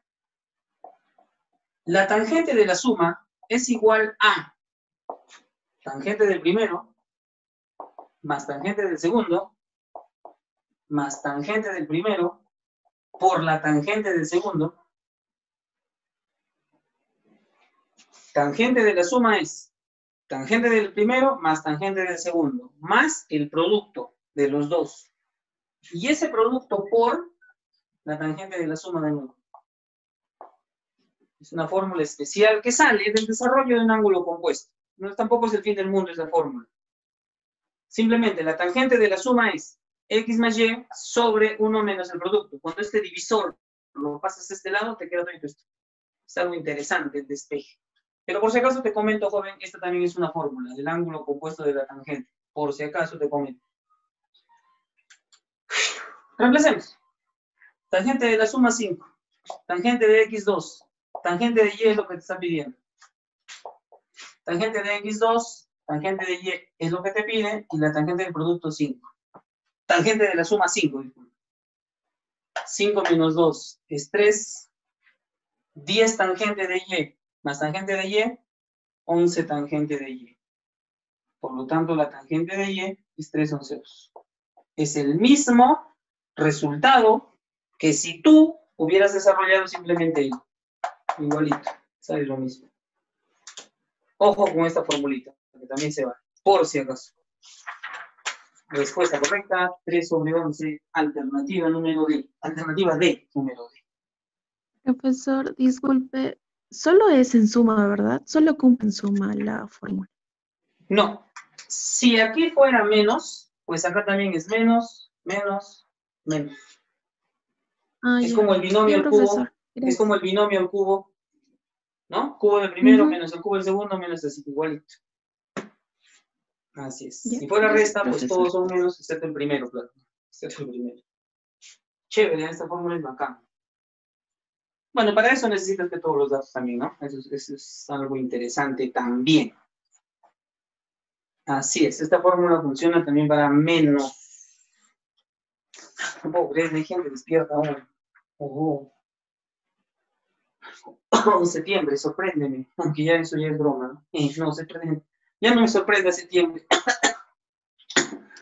La tangente de la suma es igual a tangente del primero más tangente del segundo más tangente del primero por la tangente del segundo Tangente de la suma es tangente del primero más tangente del segundo, más el producto de los dos. Y ese producto por la tangente de la suma de nuevo. Es una fórmula especial que sale del desarrollo de un ángulo compuesto. No, tampoco es el fin del mundo esa fórmula. Simplemente la tangente de la suma es x más y sobre 1 menos el producto. Cuando este divisor lo pasas a este lado, te queda todo esto. Es algo interesante el despeje. Pero por si acaso te comento, joven, esta también es una fórmula del ángulo compuesto de la tangente. Por si acaso te comento. Reemplacemos. Tangente de la suma 5. Tangente de x2. Tangente de y es lo que te están pidiendo. Tangente de x2, tangente de y es lo que te pide, y la tangente del producto 5. Tangente de la suma 5. 5 menos 2 es 3. 10 tangente de y más tangente de y, 11 tangente de y. Por lo tanto, la tangente de y es 3/11. Es el mismo resultado que si tú hubieras desarrollado simplemente y. Igualito, sale lo mismo. Ojo con esta formulita, que también se va, por si acaso. Respuesta correcta, 3/11, alternativa número D. Alternativa D, número D. Profesor, disculpe, solo es en suma, ¿verdad? Solo cumple en suma la fórmula. No, si aquí fuera menos, pues acá también es menos, menos, menos. Ah, Es ya. como el binomio Ya, al cubo, profesor. es Gracias. como el binomio al cubo, ¿no? Cubo del primero Ujú. menos el cubo del segundo menos así, igualito. Así es. Ya, Si fuera gracias, resta, pues profesor. todos son menos, excepto el primero, claro. Excepto el primero. Chévere, esta fórmula es bacán. Bueno, para eso necesitas que todos los datos también, ¿no? Eso es algo interesante también. Así es, esta fórmula funciona también para menos. No puedo creer, hay gente despierta ahora. Oh, septiembre, sorpréndeme. Aunque ya eso ya es broma, ¿no? No, septiembre. Ya no me sorprende septiembre.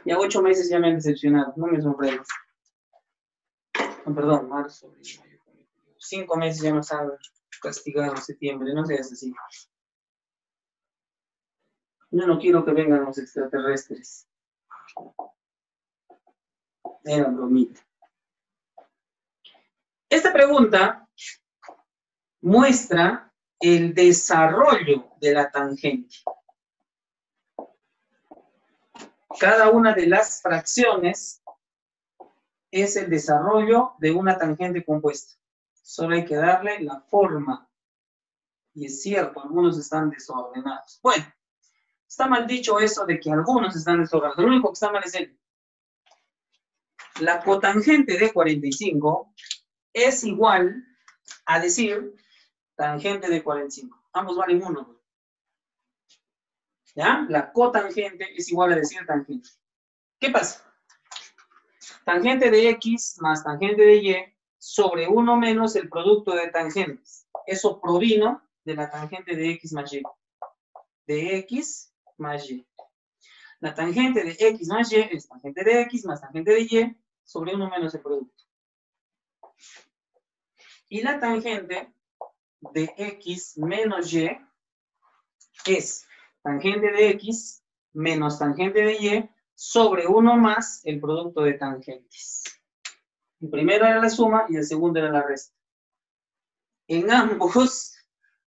Ya 8 meses ya me han decepcionado, no me sorprendes. No, perdón, marzo, abril, mayo, junio, 5 meses ya nos han castigado septiembre, no seas así. Yo no quiero que vengan los extraterrestres. Era bromita. Esta pregunta muestra el desarrollo de la tangente. Cada una de las fracciones es el desarrollo de una tangente compuesta. Solo hay que darle la forma. Y es cierto, algunos están desordenados. Bueno, está mal dicho eso de que algunos están desordenados. Lo único que está mal es el. La cotangente de 45 es igual a decir tangente de 45. Ambos valen 1. ¿Ya? La cotangente es igual a decir tangente. ¿Qué pasa? Tangente de x más tangente de y sobre 1 menos el producto de tangentes. Eso provino de la tangente de x más y. De x más y. La tangente de x más y es tangente de x más tangente de y sobre 1 menos el producto. Y la tangente de x menos y es tangente de x menos tangente de y sobre 1 más el producto de tangentes. El primero era la suma y el segundo era la resta. En ambos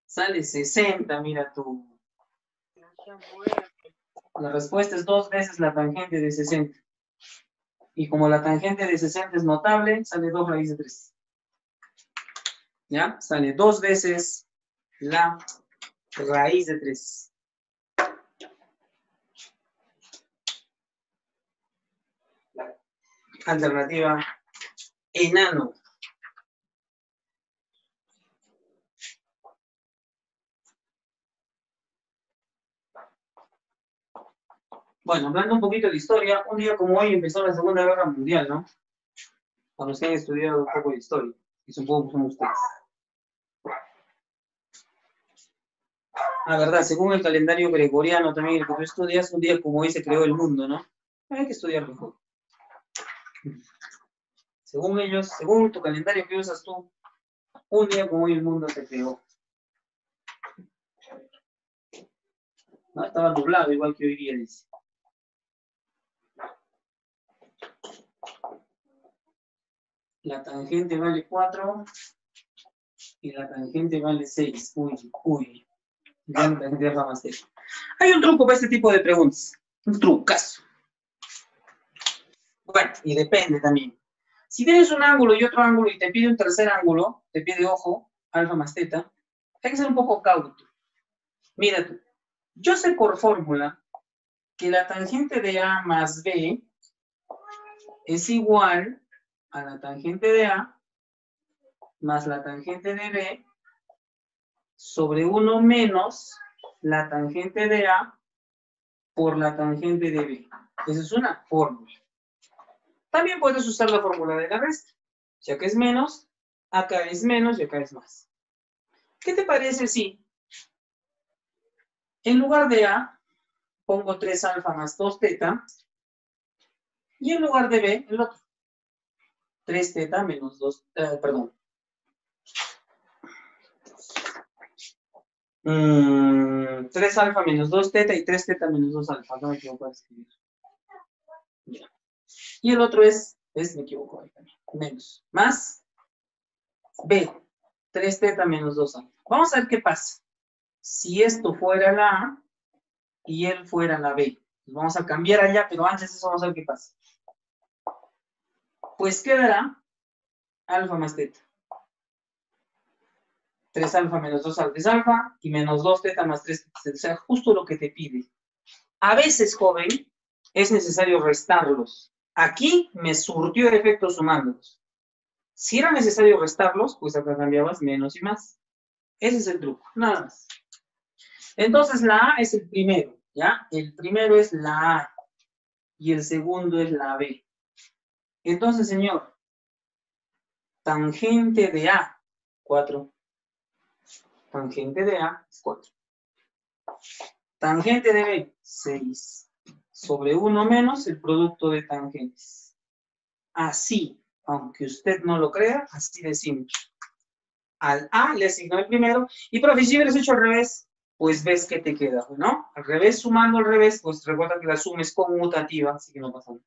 sale 60, mira tú. La respuesta es 2 veces la tangente de 60. Y como la tangente de 60 es notable, sale 2 raíz de 3. ¿Ya? Sale 2 veces la raíz de 3. Alternativa enano. Bueno, hablando un poquito de historia, un día como hoy empezó la Segunda Guerra Mundial, ¿no? Para los que han estudiado un poco de historia, y supongo que son ustedes. Ah, verdad, según el calendario gregoriano también el que tú estudias, un día como hoy se creó el mundo, ¿no? Hay que estudiar mejor. Según ellos, según tu calendario que usas tú, un día como hoy el mundo se creó. ¿no? Estaba nublado, igual que hoy día, dice. La tangente vale 4 y la tangente vale 6. Uy. Ya la tangente va más cerca. Hay un truco para este tipo de preguntas. Un trucazo. Bueno, y depende también. Si tienes un ángulo y otro ángulo y te pide un tercer ángulo, te pide ojo, alfa más teta, hay que ser un poco cauto. Mira tú, yo sé por fórmula que la tangente de A más B es igual a la tangente de A más la tangente de B sobre 1 menos la tangente de A por la tangente de B. Esa es una fórmula. También puedes usar la fórmula de la resta. Si acá es menos, acá es menos y acá es más. ¿Qué te parece si en lugar de A pongo 3 alfa más 2 teta y en lugar de B el otro? 3 teta menos 2, perdón. 3 alfa menos 2 teta y 3 teta menos 2 alfa. No me equivoco de escribir. Ya. Y el otro es me equivoco ahí también. Menos. Más B. 3 teta menos 2 alfa. Vamos a ver qué pasa. Si esto fuera la A y él fuera la B. Vamos a cambiar allá, pero antes de eso vamos a ver qué pasa. Pues quedará alfa más teta. 3 alfa menos 2 alfa es alfa y menos 2 teta más 3 teta. O sea, justo lo que te pide. A veces, joven, es necesario restarlos. Aquí me surtió efecto sumándolos. Si era necesario restarlos, pues acá cambiabas menos y más. Ese es el truco, nada más. Entonces la A es el primero, ¿ya? El primero es la A y el segundo es la B. Entonces, señor, tangente de A, 4. Tangente de A es 4. Tangente de B, 6. Sobre 1 menos el producto de tangentes. Así, aunque usted no lo crea, así de simple. Al A le asignó el primero, y profe, si hubieras hecho al revés, pues ves que te queda, ¿no? Al revés, sumando al revés, pues recuerda que la suma es conmutativa, así que no pasa nada.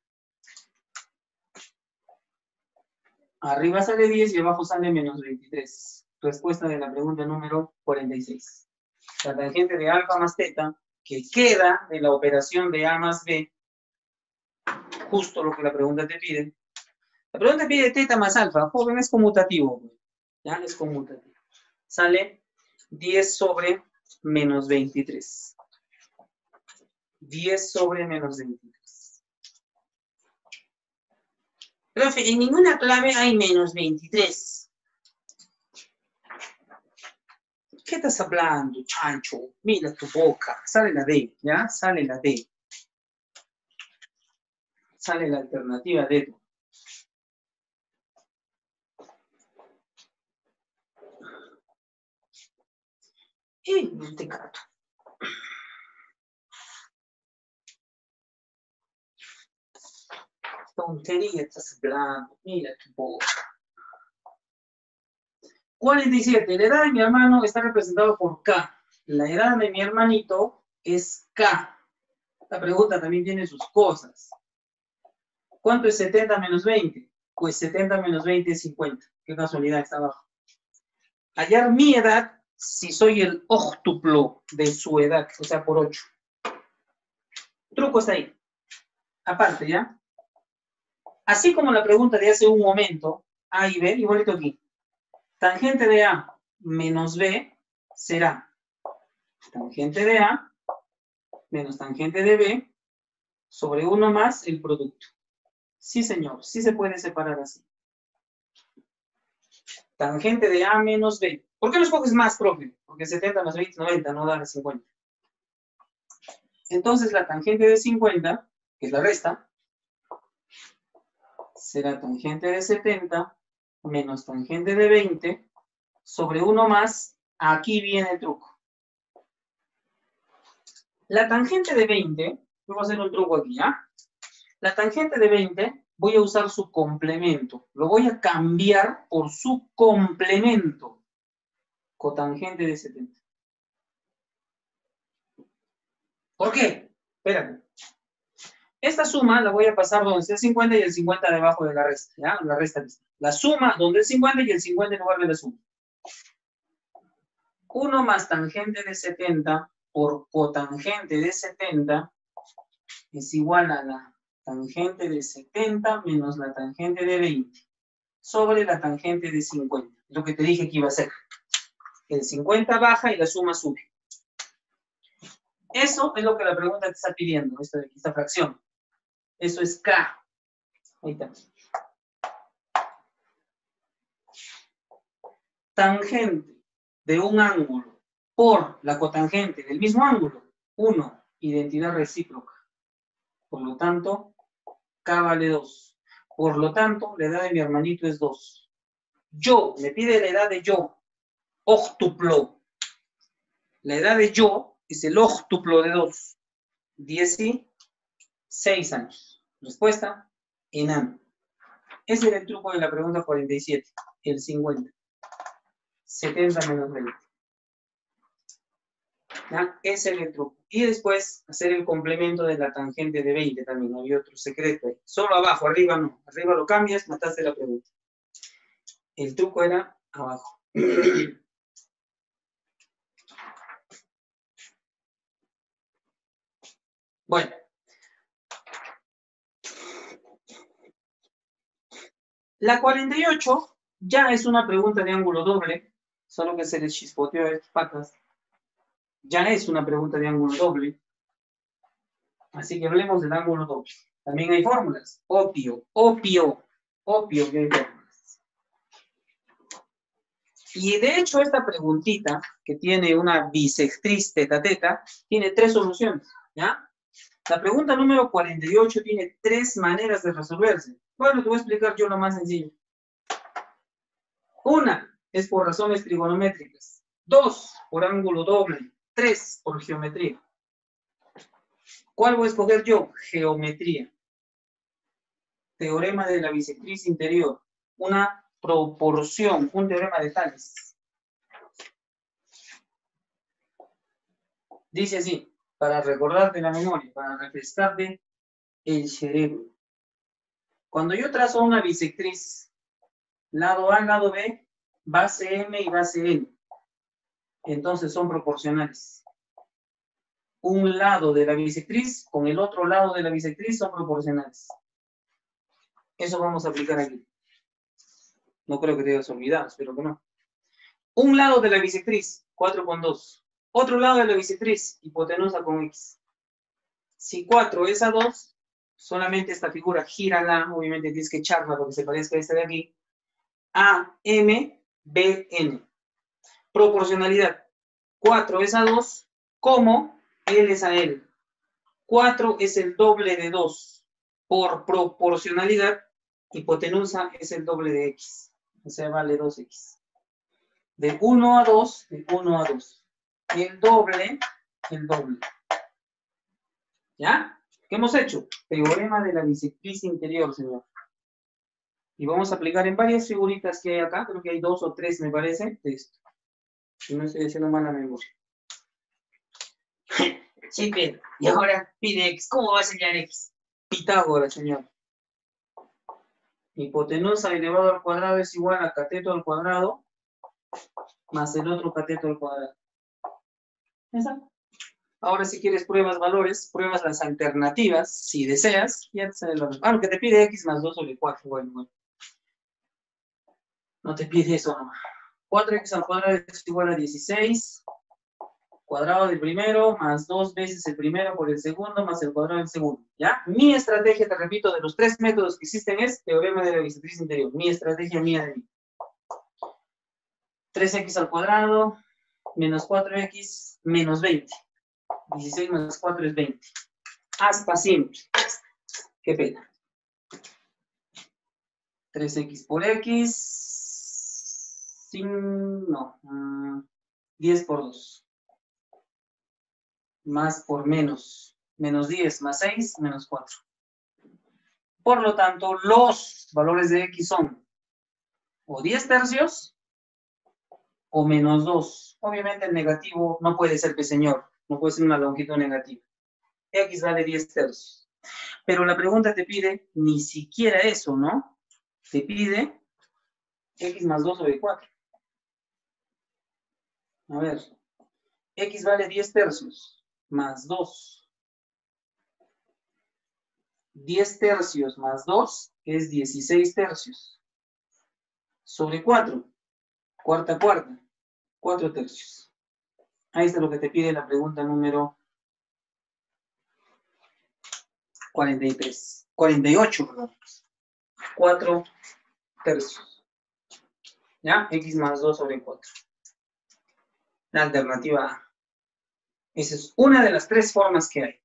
Arriba sale 10 y abajo sale menos 23. Respuesta de la pregunta número 46. La tangente de alfa más teta, que queda de la operación de A más B, justo lo que la pregunta te pide. La pregunta pide teta más alfa. Joven, es conmutativo. Ya es conmutativo. Sale 10 sobre menos 23. 10 sobre menos 23. Profe, en ninguna clave hay menos 23. ¿Qué estás hablando, chancho? Mira tu boca. Sale la D, ¿ya? Sale la D. Sale la alternativa D. Este gato. Tontería estás hablando. Mira tu boca. 47. La edad de mi hermano está representada por K. La edad de mi hermanito es K. La pregunta también tiene sus cosas. ¿Cuánto es 70 menos 20? Pues 70 menos 20 es 50. Qué casualidad, está abajo. Hallar mi edad si soy el óctuplo de su edad, o sea, por 8. El truco está ahí. Aparte, ¿ya? Así como la pregunta de hace un momento, A y B, igualito aquí. Tangente de A menos B será tangente de A menos tangente de B sobre 1 más el producto. Sí, señor, sí se puede separar así. Tangente de A menos B. ¿Por qué no escoges más, profe? Porque 70 más 20 es 90, no da 50. Entonces la tangente de 50, que es la resta, será tangente de 70 menos tangente de 20 sobre 1 más, aquí viene el truco. La tangente de 20, voy a hacer un truco aquí, ¿ya? La tangente de 20, voy a usar su complemento. Lo voy a cambiar por su complemento. Cotangente de 70. ¿Por qué? Espérame. Esta suma la voy a pasar donde esté el 50 y el 50 debajo de la resta, ¿ya? La resta. La suma donde el 50 y el 50 en lugar de la suma. 1 más tangente de 70 por cotangente de 70 es igual a la tangente de 70 menos la tangente de 20 sobre la tangente de 50. Lo que te dije que iba a hacer. El 50 baja y la suma sube. Eso es lo que la pregunta te está pidiendo, esta fracción. Eso es K. Ahí está. Tangente de un ángulo por la cotangente del mismo ángulo. 1, identidad recíproca. Por lo tanto, K vale 2. Por lo tanto, la edad de mi hermanito es 2. Yo, me pide la edad de yo. Óctuplo. La edad de yo es el óctuplo de 2. 16 años. Respuesta, enano. Ese era el truco de la pregunta 47. El 50. 70 menos 20. ¿Ya? Ese era el truco. Y después hacer el complemento de la tangente de 20 también. Había otro secreto ahí. Solo abajo, arriba no. Arriba lo cambias, mataste la pregunta. El truco era abajo. Bueno. La 48 ya es una pregunta de ángulo doble, solo que se les chispoteó a estas patas. Ya es una pregunta de ángulo doble. Así que hablemos del ángulo doble. También hay fórmulas. Obvio que hay fórmulas. Y de hecho esta preguntita, que tiene una bisectriz teta-teta, tiene 3 soluciones, ¿ya? La pregunta número 48 tiene 3 maneras de resolverse. Bueno, te voy a explicar yo lo más sencillo. Una es por razones trigonométricas. 2 por ángulo doble. 3 por geometría. ¿Cuál voy a escoger yo? Geometría. Teorema de la bisectriz interior. Una proporción, un teorema de Tales. Dice así, para recordarte la memoria, para refrescarte el cerebro. Cuando yo trazo una bisectriz, lado A, lado B, base M y base N, entonces son proporcionales. Un lado de la bisectriz con el otro lado de la bisectriz son proporcionales. Eso vamos a aplicar aquí. No creo que te hayas olvidado, espero que no. Un lado de la bisectriz, 4 con 2. Otro lado de la bisectriz, hipotenusa con X. Si 4 es a 2, solamente esta figura gírala, obviamente tienes que echarla porque se parezca a esta de aquí. A, M, B, N. Proporcionalidad. 4 es a 2, como L es a L. 4 es el doble de 2. Por proporcionalidad, hipotenusa es el doble de X. O sea, vale 2X. De 1 a 2, de 1 a 2. El doble. ¿Ya? ¿Qué hemos hecho? Teorema de la bisectriz interior, señor. Y vamos a aplicar en varias figuritas que hay acá. Creo que hay 2 o 3, me parece, de esto. Si no estoy haciendo mala memoria. Sí, pero. Y ahora pide X. ¿Cómo va a sellar X? Pitágoras, señor. Hipotenusa elevado al cuadrado es igual a cateto al cuadrado más el otro cateto al cuadrado. ¿Exacto? Ahora si quieres pruebas valores, pruebas las alternativas, si deseas, ya te sale la respuesta. Ah, lo que te pide X más 2 sobre 4, bueno. No te pide eso nomás. 4X al cuadrado es igual a 16, cuadrado del primero, más 2 veces el primero por el segundo, más el cuadrado del segundo, ¿ya? Mi estrategia, te repito, de los 3 métodos que existen es teorema de la bisectriz interior. Mi estrategia mía de mí. 3X al cuadrado, menos 4X, menos 20. 16 más 4 es 20. Aspa simple. Qué pena. 3X por X. No. 10 por 2. Más por menos. Menos 10 más 6, menos 4. Por lo tanto, los valores de X son o 10 tercios o menos 2. Obviamente el negativo no puede ser, señor. No puede ser una longitud negativa. X vale 10 tercios. Pero la pregunta te pide ni siquiera eso, ¿no? Te pide X más 2 sobre 4. A ver, X vale 10 tercios más 2. 10 tercios más 2 es 16 tercios. Sobre 4. Cuarta, 4 tercios. Ahí está lo que te pide la pregunta número 48, perdón. 4 tercios. ¿Ya? X más 2 sobre 4. La alternativa A. Esa es una de las 3 formas que hay.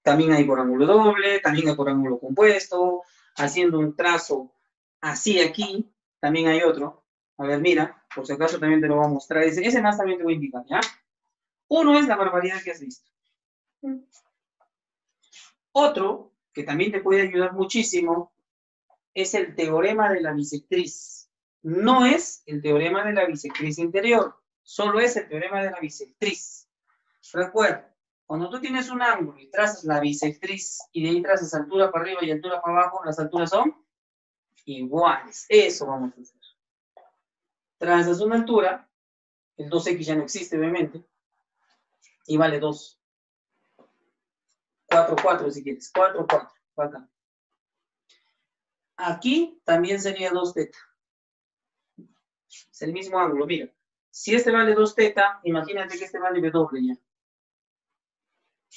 También hay por ángulo doble, también hay por ángulo compuesto, haciendo un trazo así aquí, también hay otro. A ver, mira, por si acaso también te lo voy a mostrar. Ese más también te voy a indicar, ¿ya? Uno es la barbaridad que has visto. Otro, que también te puede ayudar muchísimo, es el teorema de la bisectriz. No es el teorema de la bisectriz interior, solo es el teorema de la bisectriz. Recuerda, cuando tú tienes un ángulo y trazas la bisectriz y de ahí trazas altura para arriba y altura para abajo, las alturas son iguales. Eso vamos a hacer. Trazas una altura, el 2x ya no existe obviamente, y vale 2. 4, 4 si quieres. 4, 4. Acá. Aquí también sería 2 teta. Es el mismo ángulo, mira. Si este vale 2 teta, imagínate que este vale W ya.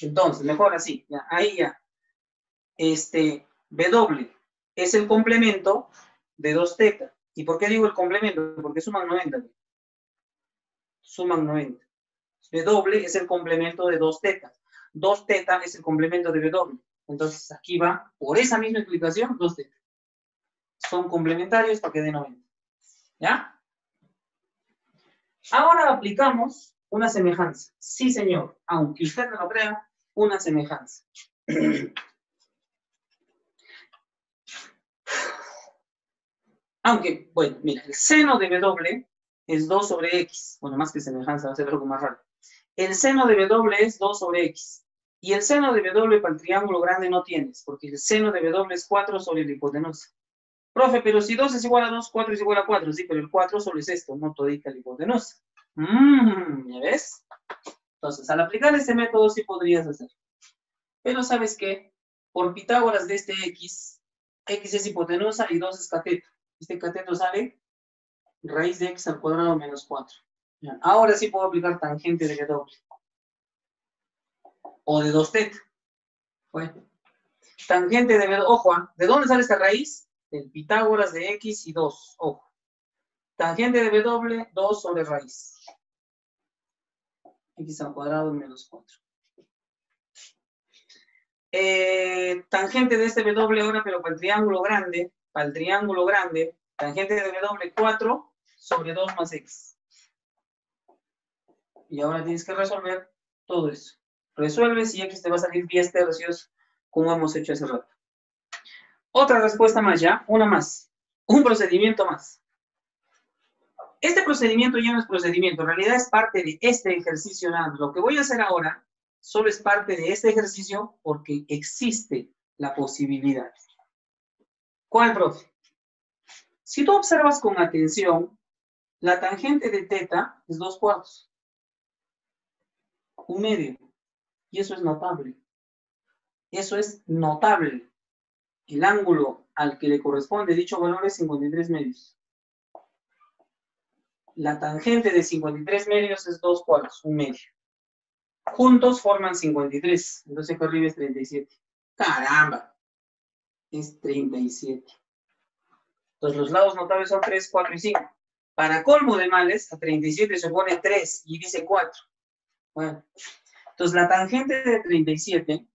Entonces, mejor así, ya, ahí ya. W es el complemento de 2 teta. ¿Y por qué digo el complemento? Porque suman 90. Suman 90. W es el complemento de 2 teta. 2 teta es el complemento de W. Entonces, aquí va, por esa misma explicación, 2 teta. Son complementarios para que dé 90. ¿Ya? Ahora aplicamos una semejanza. Sí, señor. Aunque usted no lo crea, una semejanza. Aunque, bueno, mira, el seno de W es 2 sobre X. Bueno, más que semejanza, va a ser algo más raro. El seno de W es 2 sobre X. Y el seno de W para el triángulo grande no tienes, porque el seno de W es 4 sobre la hipotenusa. Profe, pero si 2 es igual a 2, 4 es igual a 4. Sí, pero el 4 solo es esto, no todita la hipotenusa. ¿Ya ves? Entonces, al aplicar este método sí podrías hacer. Pero ¿sabes qué? Por Pitágoras de este X, X es hipotenusa y 2 es cateto. Este cateto sale raíz de X al cuadrado menos 4. ¿Ya? Ahora sí puedo aplicar tangente de W. O de 2 teta. Bueno. Tangente de W. Ojo, ¿de dónde sale esta raíz? Del Pitágoras de X y 2. Ojo. Tangente de W, 2 sobre raíz. X al cuadrado menos 4. Tangente de este W ahora, pero para el triángulo grande, tangente de W 4 sobre 2 más X. Y ahora tienes que resolver todo eso. Resuelves y X te va a salir 10 tercios, como hemos hecho hace rato. Otra respuesta más ya, una más. Un procedimiento más. Este procedimiento ya no es procedimiento, en realidad es parte de este ejercicio nada más. Lo que voy a hacer ahora solo es parte de este ejercicio porque existe la posibilidad. ¿Cuál, profe? Si tú observas con atención, la tangente de teta es 2/4. 1/2. Y eso es notable. Eso es notable. El ángulo al que le corresponde dicho valor es 53 medios. La tangente de 53 medios es 2/4, 1/2. Juntos forman 53. Entonces acá arriba es 37. ¡Caramba! Es 37. Entonces los lados notables son 3, 4 y 5. Para colmo de males, a 37 se pone 3 y dice 4. Bueno, entonces la tangente de 37,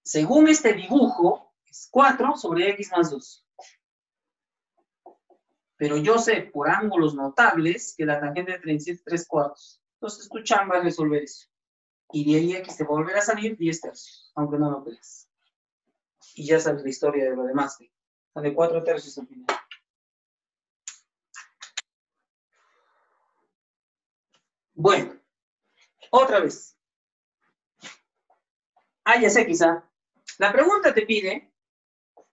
según este dibujo, es 4 sobre X más 2. Pero yo sé por ángulos notables que la tangente de 37 es 3/4. Entonces tu chamba es resolver eso. Y de ahí X te va a volver a salir 10 tercios, aunque no lo creas. Y ya sabes la historia de lo demás. Sale 4 tercios al final. Bueno, otra vez. ya sé quizá. La pregunta te pide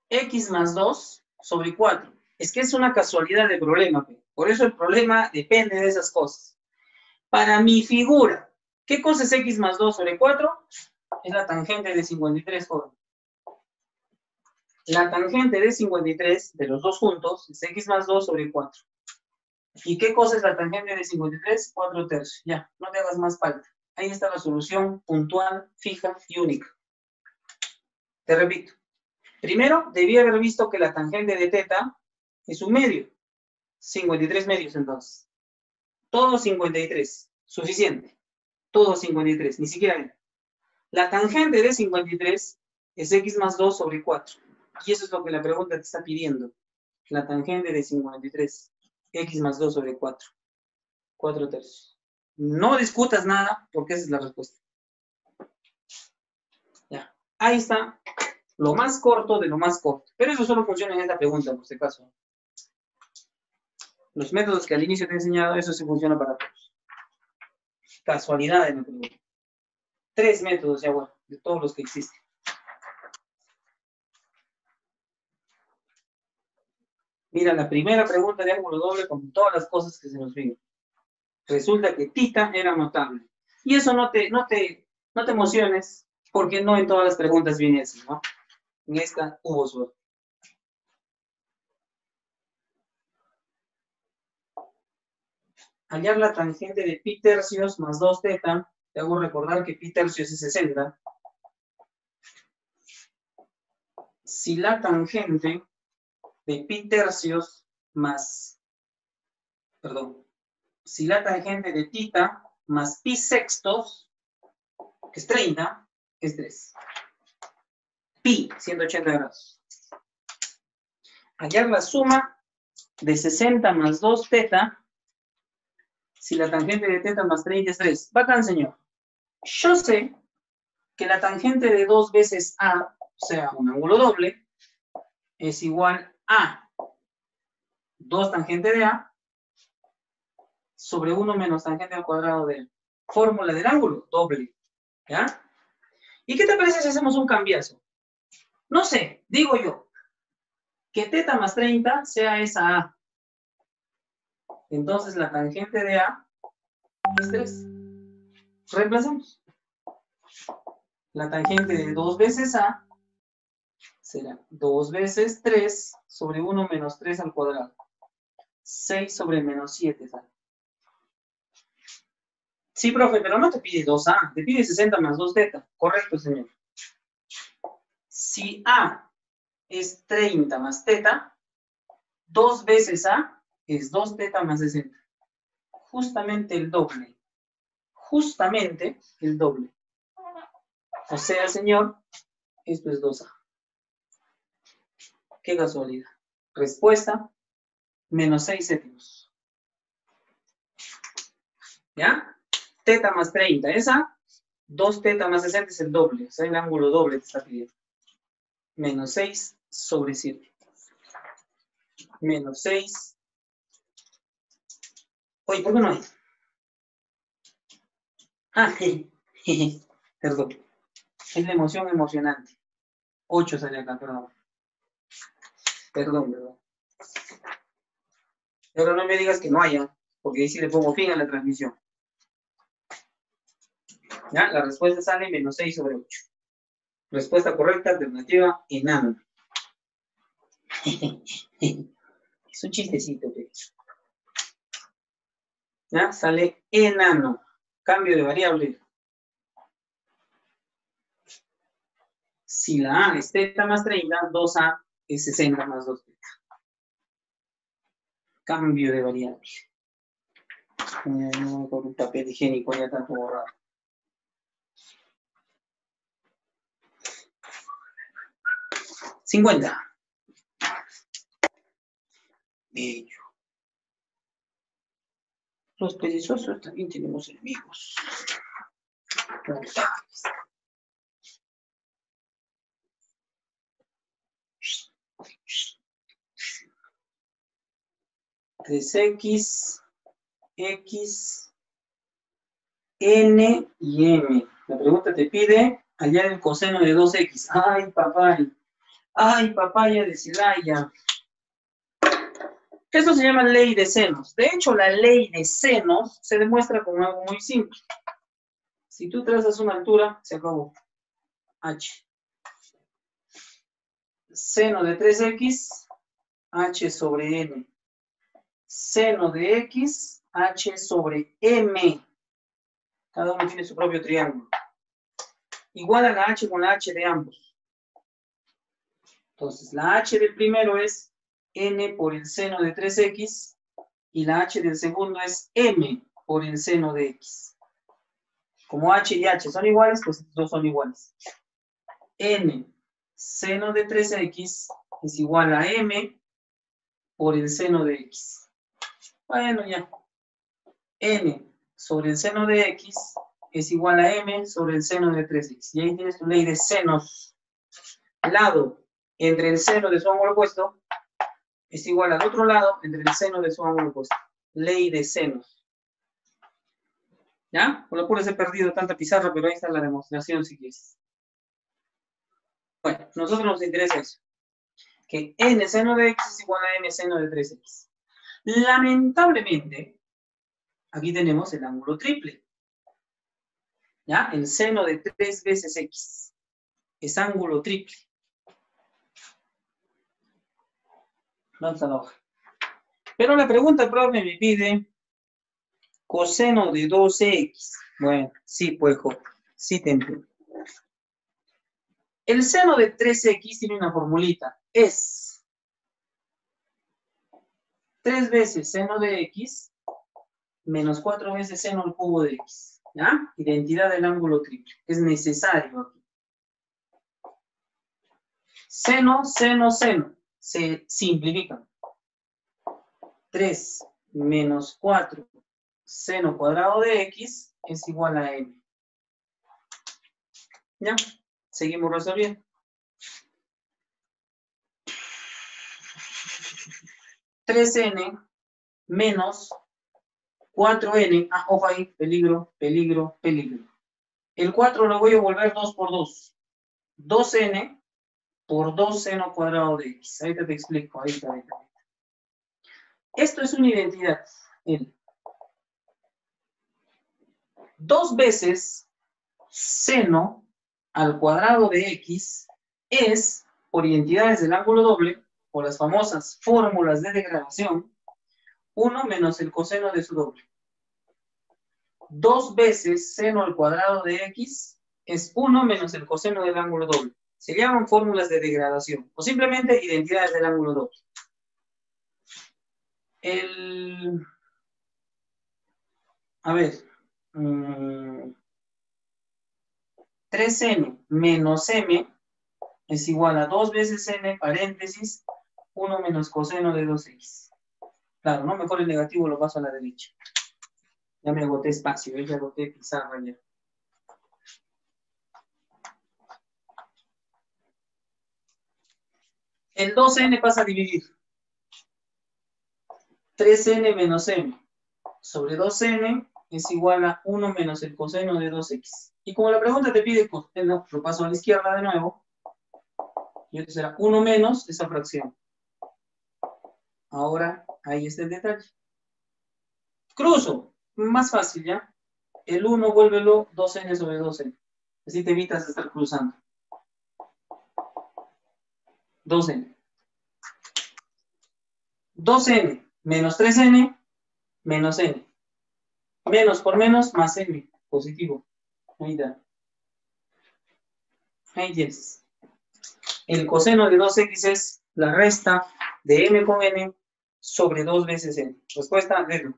x más 2 sobre 4. Es que es una casualidad de problema. Por eso el problema depende de esas cosas. Para mi figura, ¿qué cosa es x más 2 sobre 4? Es la tangente de 53, joven. La tangente de 53, de los dos juntos, es x más 2 sobre 4. ¿Y qué cosa es la tangente de 53? 4 tercios. Ya, no te hagas más falta. Ahí está la solución puntual, fija y única. Te repito. Primero, debí haber visto que la tangente de teta es un medio. 53 medios entonces. Todo 53. Suficiente. Todo 53. Ni siquiera era. La tangente de 53 es x más 2 sobre 4. Y eso es lo que la pregunta te está pidiendo. La tangente de 53. X más 2 sobre 4. 4 tercios. No discutas nada porque esa es la respuesta. Ya. Ahí está. Lo más corto de lo más corto. Pero eso solo funciona en esta pregunta, por si acaso. Los métodos que al inicio te he enseñado, eso sí funciona para todos. Casualidad de la pregunta. 3 métodos ya, bueno, de todos los que existen. Mira, la primera pregunta de ángulo doble con todas las cosas que se nos vienen. Resulta que tita era notable. Y eso no te emociones, porque no en todas las preguntas viene así, ¿no? En esta hubo suerte. Hallar la tangente de pi tercios más 2 teta. Te hago recordar que pi tercios es 60. Si la tangente de pi tercios más, perdón, si la tangente de tita más pi sextos, que es 30, es 3. Pi, 180 grados. Hallar la suma de 60 más 2 teta, si la tangente de teta más 30 es 3. Bacán, señor. Yo sé que la tangente de 2 veces A, o sea, un ángulo doble, es igual a 2 tangente de A sobre 1 menos tangente al cuadrado de A. Fórmula del ángulo doble. ¿Ya? ¿Y qué te parece si hacemos un cambiazo? No sé, digo yo, que teta más 30 sea esa A. Entonces la tangente de A es 3. Reemplazamos. La tangente de 2 veces A será 2 veces 3 sobre 1 menos 3 al cuadrado. 6 sobre menos 7 sale. Sí, profe, pero no te pide 2A, te pide 60 más 2 teta. Correcto, señor. Si A es 30 más teta, 2 veces A es 2 teta más 60. Justamente el doble. Justamente el doble. O sea, señor, esto es 2A. Qué casualidad. Respuesta, menos 6 séptimos. ¿Ya? Teta más 30, esa. 2 teta más 60 es el doble. O sea, el ángulo doble te está pidiendo. Menos 6 sobre 7. Menos 6. Oye, ¿por qué no hay? Ah, perdón. Es la emoción emocionante. 8 sale acá, perdón. Perdón. Pero no me digas que no haya, porque ahí sí le pongo fin a la transmisión. ¿Ya? La respuesta sale menos 6 sobre 8. Respuesta correcta, alternativa, enano. Es un chistecito, ¿qué? ¿Ya? Sale enano. Cambio de variable. Si la A es teta más 30, 2A es 60 más 2 teta. Cambio de variable. No, con un papel higiénico ya está borrado. $50. Bello. Los perezosos también tenemos enemigos. Es X, X, N y M. La pregunta te pide hallar el coseno de 2x. Ay, papaya. Ay, papaya de Celaya. Esto se llama ley de senos. De hecho, la ley de senos se demuestra con algo muy simple. Si tú trazas una altura, se acabó. H. Seno de 3x, h sobre n. Seno de x, h sobre m. Cada uno tiene su propio triángulo. Igual a la h con la h de ambos. Entonces, la h del primero es n por el seno de 3x y la h del segundo es m por el seno de x. Como h y h son iguales, pues estos dos son iguales. N seno de 3x es igual a m por el seno de x. Bueno, ya. N sobre el seno de x es igual a m sobre el seno de 3x. Y ahí tienes tu ley de senos. Lado entre el seno de su ángulo opuesto es igual al otro lado entre el seno de su ángulo opuesto. Ley de senos. ¿Ya? Por lo puro he perdido tanta pizarra, pero ahí está la demostración si quieres. Bueno, a nosotros nos interesa eso. Que n seno de x es igual a n seno de 3x. Lamentablemente, aquí tenemos el ángulo triple. ¿Ya? El seno de 3 veces x. Es ángulo triple. Vamos a la hoja. Pero la pregunta, profe, me pide coseno de 2x. Bueno, sí, pues, sí te entiendo. El seno de 3x tiene una formulita. Es 3 veces seno de x menos 4 veces seno al cubo de x. ¿Ya? Identidad del ángulo triple. Es necesario aquí. Seno, seno, seno. Se simplifican. 3 menos 4 seno cuadrado de x es igual a m. ¿Ya? Seguimos resolviendo. 3n menos 4n. Ah, ojo ahí, peligro, peligro, peligro. El 4 lo voy a volver 2 por 2. 2n por 2 seno cuadrado de x. Ahorita te explico. Ahí está. Esto es una identidad. 2 veces seno al cuadrado de x es, por identidades del ángulo doble, por las famosas fórmulas de degradación, 1 menos el coseno de su doble. 2 veces seno al cuadrado de x es 1 menos el coseno del ángulo doble. Se llaman fórmulas de degradación o simplemente identidades del ángulo doble. A ver, 3n menos m es igual a 2 veces n, paréntesis, 1 menos coseno de 2x. Claro, ¿no? Mejor el negativo lo paso a la derecha. Ya me agoté espacio, ya agoté pizarra ya. El 2n pasa a dividir. 3n menos m sobre 2n es igual a 1 menos el coseno de 2x. Y como la pregunta te pide coseno, lo paso a la izquierda de nuevo. Y esto será 1 menos esa fracción. Ahora, ahí está el detalle. Cruzo. Más fácil, ¿ya? El 1 vuélvelo 2n sobre 2n. Así te evitas estar cruzando. 2n. 2n menos 3n menos n. Menos por menos más n. Positivo. Ahí está. Ahí tienes. El coseno de 2x es la resta de m con n sobre 2 veces n. Respuesta, verlo.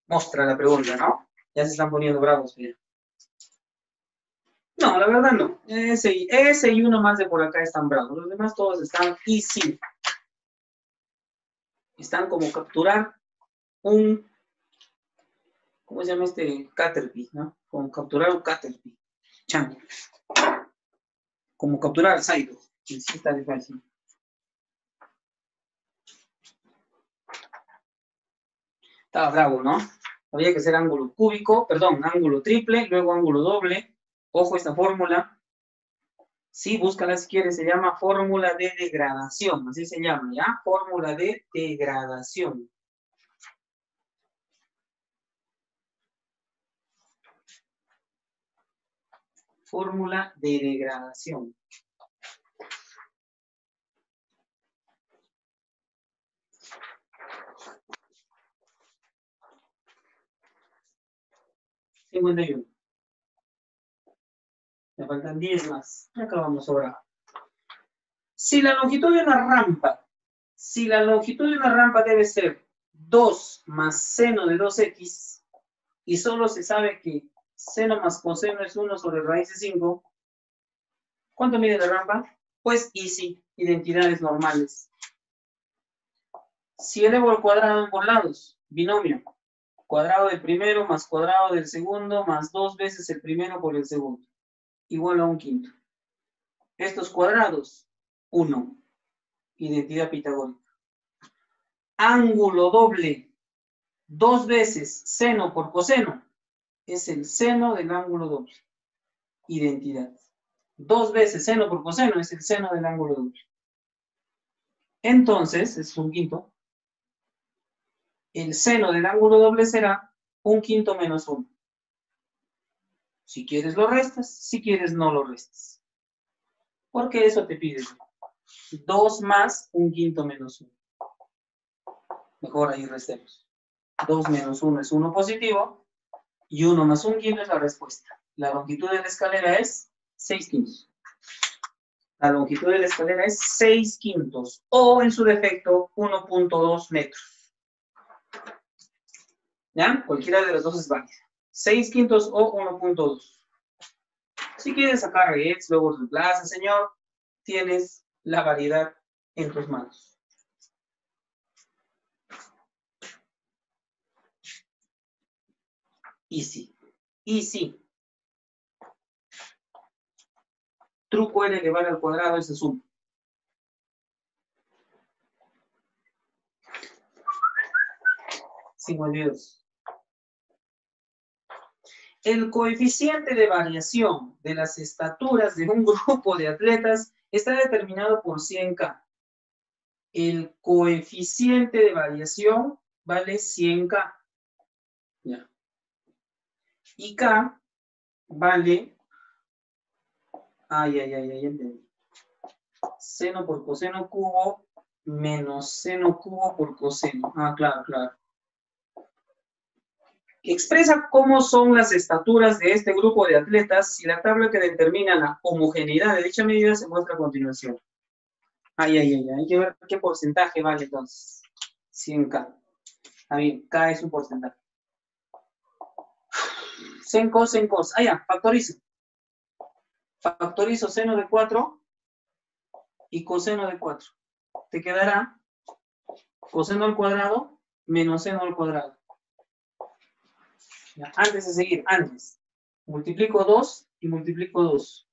Mostra la pregunta, ¿no? Ya se están poniendo bravos, mira. No, la verdad no. Ese y uno más de por acá están bravos. Los demás todos están easy. Están como capturar un... ¿Cómo se llama este? Caterpie, ¿no? Como capturar un Caterpie. Chango. Como capturar al Saido. Sí, está difícil. Estaba bravo, ¿no? Habría que hacer ángulo cúbico, perdón, ángulo triple, luego ángulo doble. Ojo esta fórmula. Sí, búscala si quieres, se llama fórmula de degradación, así se llama, ¿ya? Fórmula de degradación. Fórmula de degradación. $51. Me faltan 10 más. Acá vamos sobrado. Si la longitud de una rampa debe ser 2 más seno de 2x, y solo se sabe que seno más coseno es 1 sobre raíz de 5, ¿cuánto mide la rampa? Pues easy, identidades normales. Si elevo al cuadrado en ambos lados, binomio, cuadrado del primero más cuadrado del segundo más 2 veces el primero por el segundo, igual a 1/5. Estos cuadrados, 1, identidad pitagórica. Ángulo doble, 2 veces seno por coseno, es el seno del ángulo doble, identidad. 2 veces seno por coseno es el seno del ángulo doble. Entonces, es 1/5. El seno del ángulo doble será 1/5 menos 1. Si quieres lo restas, si quieres no lo restas. Porque eso te pide 2 más 1/5 menos 1. Mejor ahí restemos. 2 menos 1 es 1 positivo y 1 más 1/5 es la respuesta. La longitud de la escalera es 6/5. La longitud de la escalera es 6/5 o en su defecto 1.2 metros. ¿Ya? Cualquiera de las dos es válida. 6/5 o 1.2. Si quieres sacar x, luego reemplaza, señor, tienes la variedad en tus manos. Easy. Easy. Truco L elevado al cuadrado es suma. El coeficiente de variación de las estaturas de un grupo de atletas está determinado por 100K. El coeficiente de variación vale 100K. Ya. Y K vale... entendí. Seno por coseno cubo menos seno cubo por coseno. Ah, claro, claro. Expresa cómo son las estaturas de este grupo de atletas si la tabla que determina la homogeneidad de dicha medida se muestra a continuación. Hay que ver qué porcentaje vale entonces. 100K. Está bien, K es un porcentaje. Sen cos. Factorizo. Factorizo seno de 4 y coseno de 4. Te quedará coseno al cuadrado menos seno al cuadrado. Ya, antes de seguir, multiplico 2 y multiplico 2.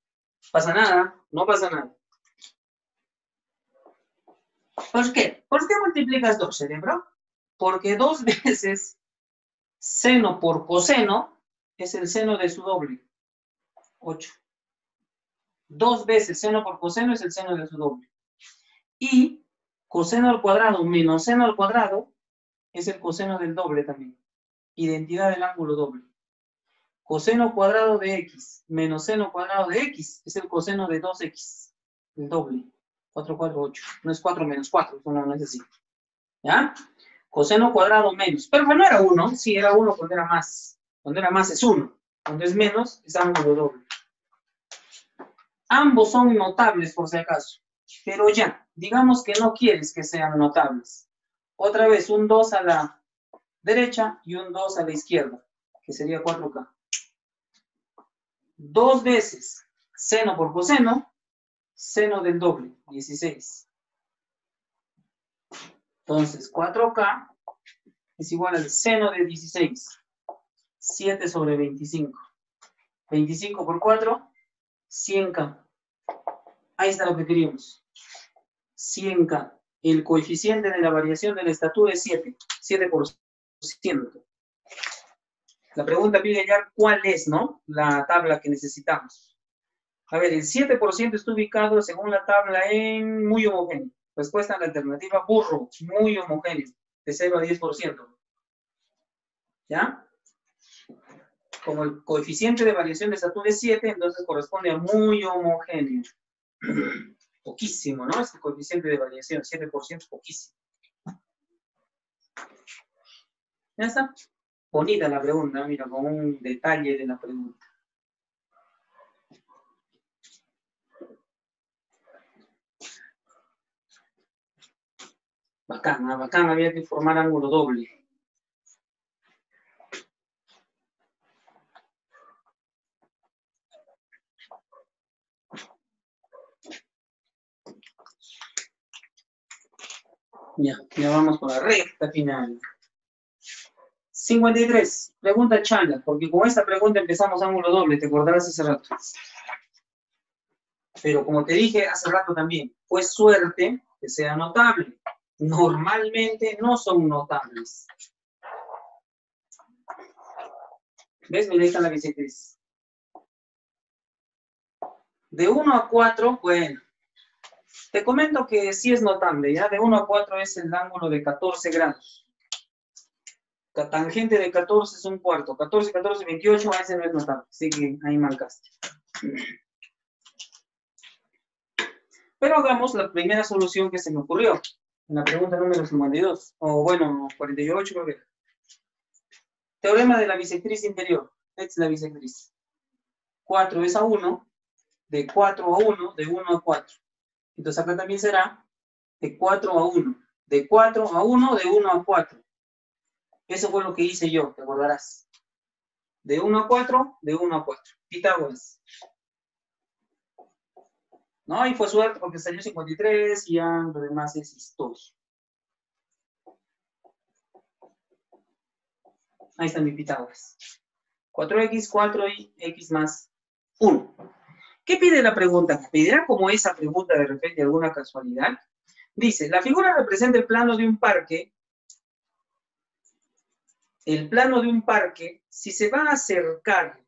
¿Pasa nada? No pasa nada. ¿Por qué? ¿Por qué multiplicas 2, cerebro? Porque 2 veces seno por coseno es el seno de su doble. 8. 2 veces seno por coseno es el seno de su doble. Y coseno al cuadrado menos seno al cuadrado es el coseno del doble también. Identidad del ángulo doble. Coseno cuadrado de x menos seno cuadrado de x es el coseno de 2x. El doble. 4, 4, 8. No es 4 menos 4. Eso no es así. ¿Ya? Coseno cuadrado menos. Pero no era 1. Sí, era 1 cuando era más. Cuando era más es 1. Cuando es menos es ángulo doble. Ambos son notables por si acaso. Pero ya, digamos que no quieres que sean notables. Otra vez, un 2 a la derecha y un 2 a la izquierda, que sería 4K. 2 veces seno por coseno, seno del doble, 16. Entonces, 4K es igual al seno de 16. 7 sobre 25. 25 por 4, 100K. Ahí está lo que queríamos. 100K. El coeficiente de la variación de la estatura es 7. 7%. La pregunta pide hallar cuál es, ¿no? La tabla que necesitamos. A ver, el 7% está ubicado según la tabla en muy homogéneo. Respuesta a la alternativa burro, muy homogéneo, de 0 a 10%. ¿Ya? Como el coeficiente de variación de Saturno es 7, entonces corresponde a muy homogéneo. Poquísimo, ¿no? Este coeficiente de variación, 7%, poquísimo. ¿Ya está? Bonita la pregunta, mira, con un detalle de la pregunta. Bacán, bacán, había que formar ángulo doble. Ya vamos con la recta final. 53, pregunta chana, porque con esta pregunta empezamos ángulo doble, te acordarás hace rato. Pero como te dije hace rato también, fue suerte que sea notable. Normalmente no son notables. ¿Ves? Mira, ahí está la bisectriz. De 1 a 4, bueno, te comento que sí es notable, ¿ya? De 1 a 4 es el ángulo de 14 grados. La tangente de 14 es un cuarto. 14, 14, 28, ese no es notable. Así que ahí marcaste. Pero hagamos la primera solución que se me ocurrió. En la pregunta número 52. O bueno, 48 creo que. Teorema de la bisectriz interior. Esta es la bisectriz. 4 es a 1. De 4 a 1. De 1 a 4. Entonces acá también será de 4 a 1. De 4 a 1. De 1 a 4. Eso fue lo que hice yo, te acordarás. De 1 a 4. De 1 a 4. Pitágoras. ¿No? Y fue suerte porque salió 53 y ya lo demás es historia. Ahí está mi Pitágoras. 4x, 4 y x más 1. ¿Qué pide la pregunta? ¿Pedirá como esa pregunta de repente alguna casualidad? Dice, la figura representa el plano de un parque. El plano de un parque, si se va a acercar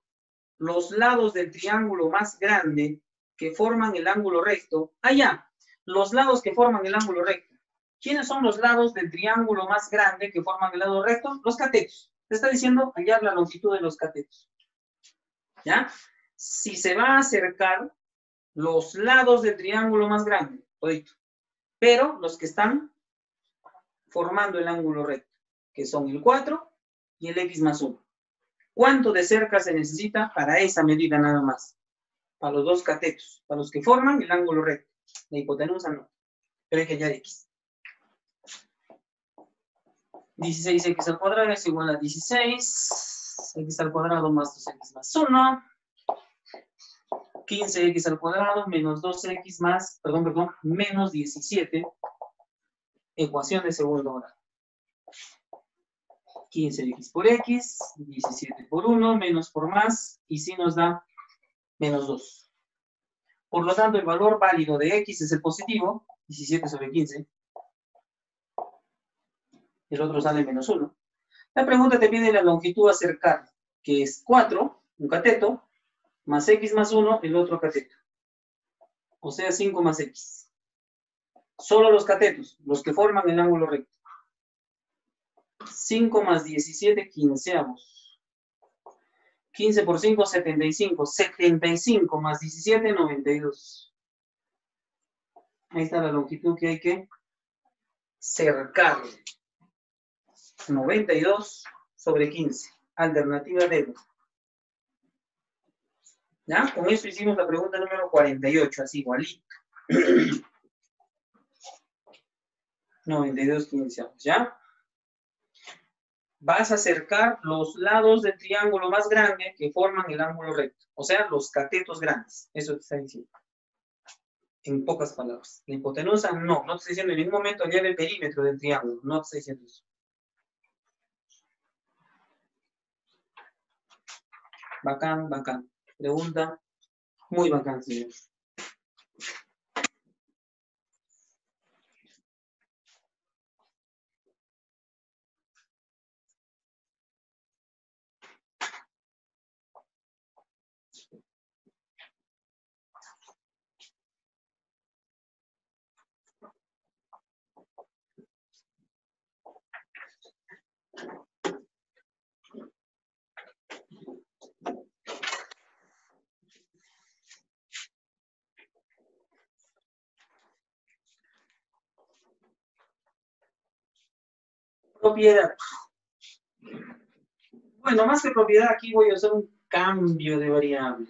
los lados del triángulo más grande que forman el ángulo recto, allá, los lados que forman el ángulo recto. ¿Quiénes son los lados del triángulo más grande que forman el lado recto? Los catetos. Te está diciendo hallar la longitud de los catetos. ¿Ya? Si se va a acercar los lados del triángulo más grande, todito, pero los que están formando el ángulo recto, que son el 4 y el x más 1. ¿Cuánto de cerca se necesita para esa medida nada más? Para los dos catetos, para los que forman el ángulo recto. La hipotenusa no, pero hay que hallar x. 16x al cuadrado es igual a 16, x al cuadrado más 2x más 1, 15x al cuadrado menos 2x más, menos 17, ecuación de segundo grado. 15x por x, 17 por 1, menos por más, y sí nos da menos 2. Por lo tanto, el valor válido de x es el positivo, 17 sobre 15. El otro sale menos 1. La pregunta te pide la longitud a acercar, que es 4, un cateto, más x más 1, el otro cateto. O sea, 5 más x. Solo los catetos, los que forman el ángulo recto. 5 más 17, quinceavos. 15 por 5, 75. 75 más 17, 92. Ahí está la longitud que hay que cercar. 92 sobre 15. Alternativa D. ¿Ya? Con eso hicimos la pregunta número 48, así igualito. 92 quinceavos, ¿ya? Vas a acercar los lados del triángulo más grande que forman el ángulo recto. O sea, los catetos grandes. Eso te está diciendo. En pocas palabras. La hipotenusa, no. No te estoy diciendo en ningún momento hallar el perímetro del triángulo. No te estoy diciendo eso. Bacán, bacán. Pregunta muy bacán, señor. Propiedad. Bueno, más que propiedad, aquí voy a hacer un cambio de variable.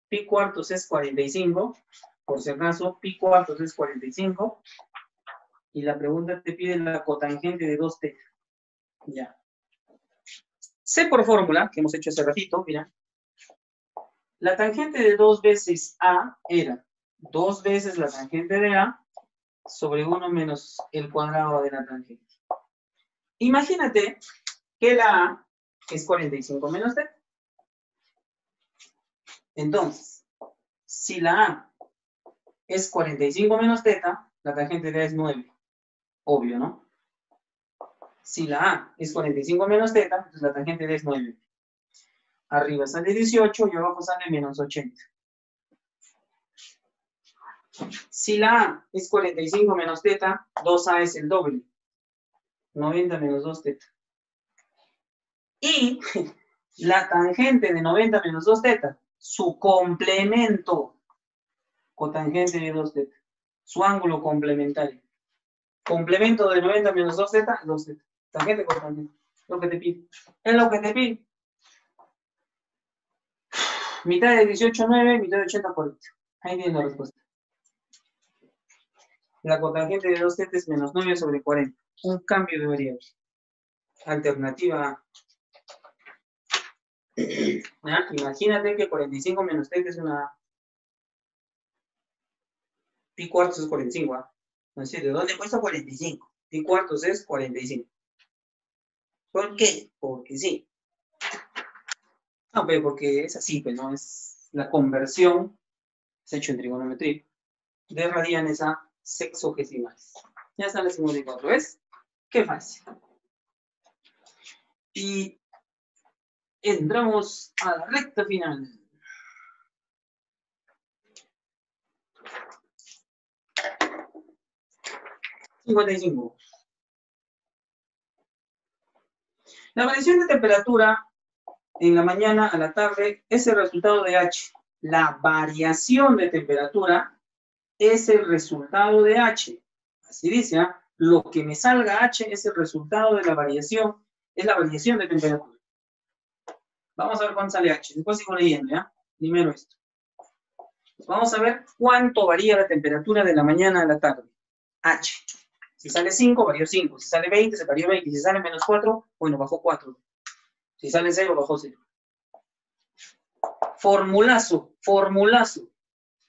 Pi cuartos es 45. Por si acaso, pi cuartos es 45. Y la pregunta te pide la cotangente de 2 teta. Ya. Sé por fórmula, que hemos hecho hace ratito, mira. La tangente de 2 veces A era 2 veces la tangente de A sobre 1 menos el cuadrado de la tangente. Imagínate que la A es 45 menos teta. Entonces, si la A es 45 menos teta, la tangente de A es 9. Obvio, ¿no? Si la A es 45 menos teta, entonces la tangente de A es 9. Arriba sale 18 y abajo sale menos 80. Si la A es 45 menos teta, 2A es el doble. 90 menos 2 teta. Y la tangente de 90 menos 2 teta, su complemento, cotangente de 2 teta, su ángulo complementario. Complemento de 90 menos 2 teta, 2 teta. Tangente cotangente. Lo que te pide. Es lo que te pide. Mitad de 18, 9, mitad de 80, 40. Ahí tienes la respuesta. La cotangente de 2 teta es menos 9 sobre 40. Un cambio de variable. Alternativa A. ¿Ya? Imagínate que 45 menos teta es una... Pi cuartos es 45. ¿Ah? Así, ¿de dónde cuesta 45? Pi cuartos es 45. ¿Por qué? Porque sí. No, pero porque es así, pues no es la conversión, se ha hecho en trigonometría, de radianes a sexagesimales. Ya está la 54, ¿ves? Qué fácil. Y entramos a la recta final. $55. La variación de temperatura en la mañana a la tarde es el resultado de H. La variación de temperatura es el resultado de H. Así dice, ¿eh? Lo que me salga H es el resultado de la variación, es la variación de temperatura. Vamos a ver cuánto sale H. Después sigo leyendo, ¿ya? Primero esto. Vamos a ver cuánto varía la temperatura de la mañana a la tarde. H. Si sale 5, varió 5. Si sale 20, se varió 20. Si sale menos 4, bueno, bajó 4. Si sale 0, bajó 0. Formulazo, formulazo.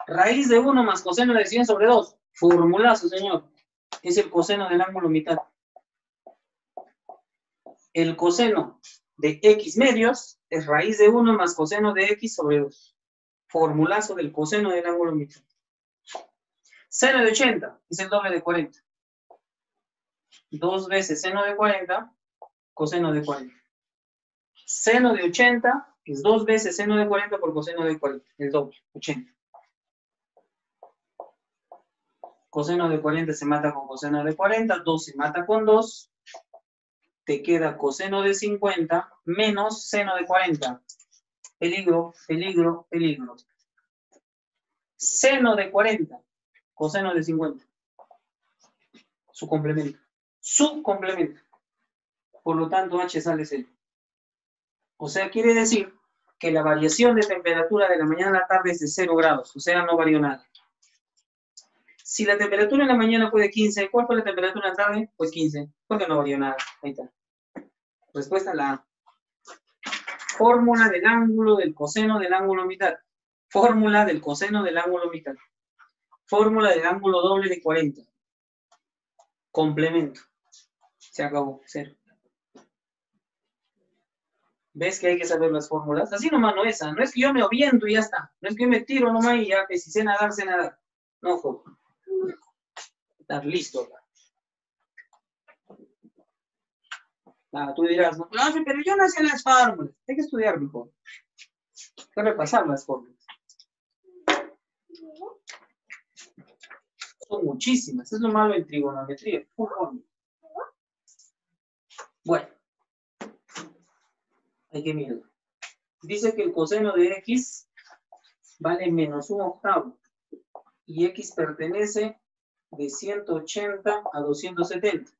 Raíz de 1 más coseno de 100 sobre 2. Formulazo, señor. Es el coseno del ángulo mitad. El coseno de x medios es raíz de 1 más coseno de x sobre 2. Formulazo del coseno del ángulo mitad. Seno de 80 es el doble de 40. 2 veces seno de 40, coseno de 40. Seno de 80 es 2 veces seno de 40 por coseno de 40. El doble, 80. Coseno de 40 se mata con coseno de 40. 2 se mata con 2. Te queda coseno de 50 menos seno de 40. Peligro, peligro, peligro. Seno de 40, coseno de 50. Su complemento. Su complemento. Por lo tanto, H sale 0. O sea, quiere decir que la variación de temperatura de la mañana a la tarde es de 0 grados. O sea, no varió nada. Si la temperatura en la mañana fue de 15, ¿cuál fue la temperatura en la tarde? Pues 15. Porque no varió nada. Ahí está. Respuesta a la A. Fórmula del ángulo del coseno del ángulo mitad. Fórmula del coseno del ángulo mitad. Fórmula del ángulo doble de 40. Complemento. Se acabó. 0. ¿Ves que hay que saber las fórmulas? Así nomás no es. No es que yo me aviento y ya está. No es que yo me tiro nomás y ya, que si sé nadar, sé nadar. No, joder. Estar listo. Ah, tú dirás, no, pero yo no sé las fórmulas. Hay que estudiar mejor. Hay que repasar las fórmulas. Son muchísimas. Es lo malo en trigonometría. Bueno. Hay que mirar. Dice que el coseno de x vale menos 1/8. Y x pertenece de 180 a 270.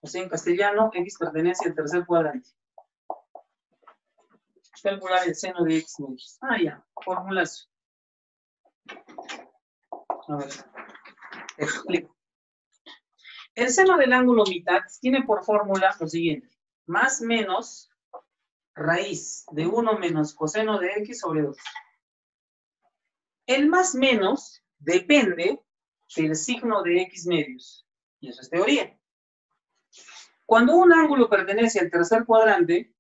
O sea, en castellano, x pertenece al tercer cuadrante. Calcular el seno de x medios. Ah, ya, formulazo. A ver, te explico. El seno del ángulo mitad tiene por fórmula lo siguiente. Más menos raíz de 1 menos coseno de x sobre 2. El más menos depende del signo de x medios. Y eso es teoría. Cuando un ángulo pertenece al tercer cuadrante,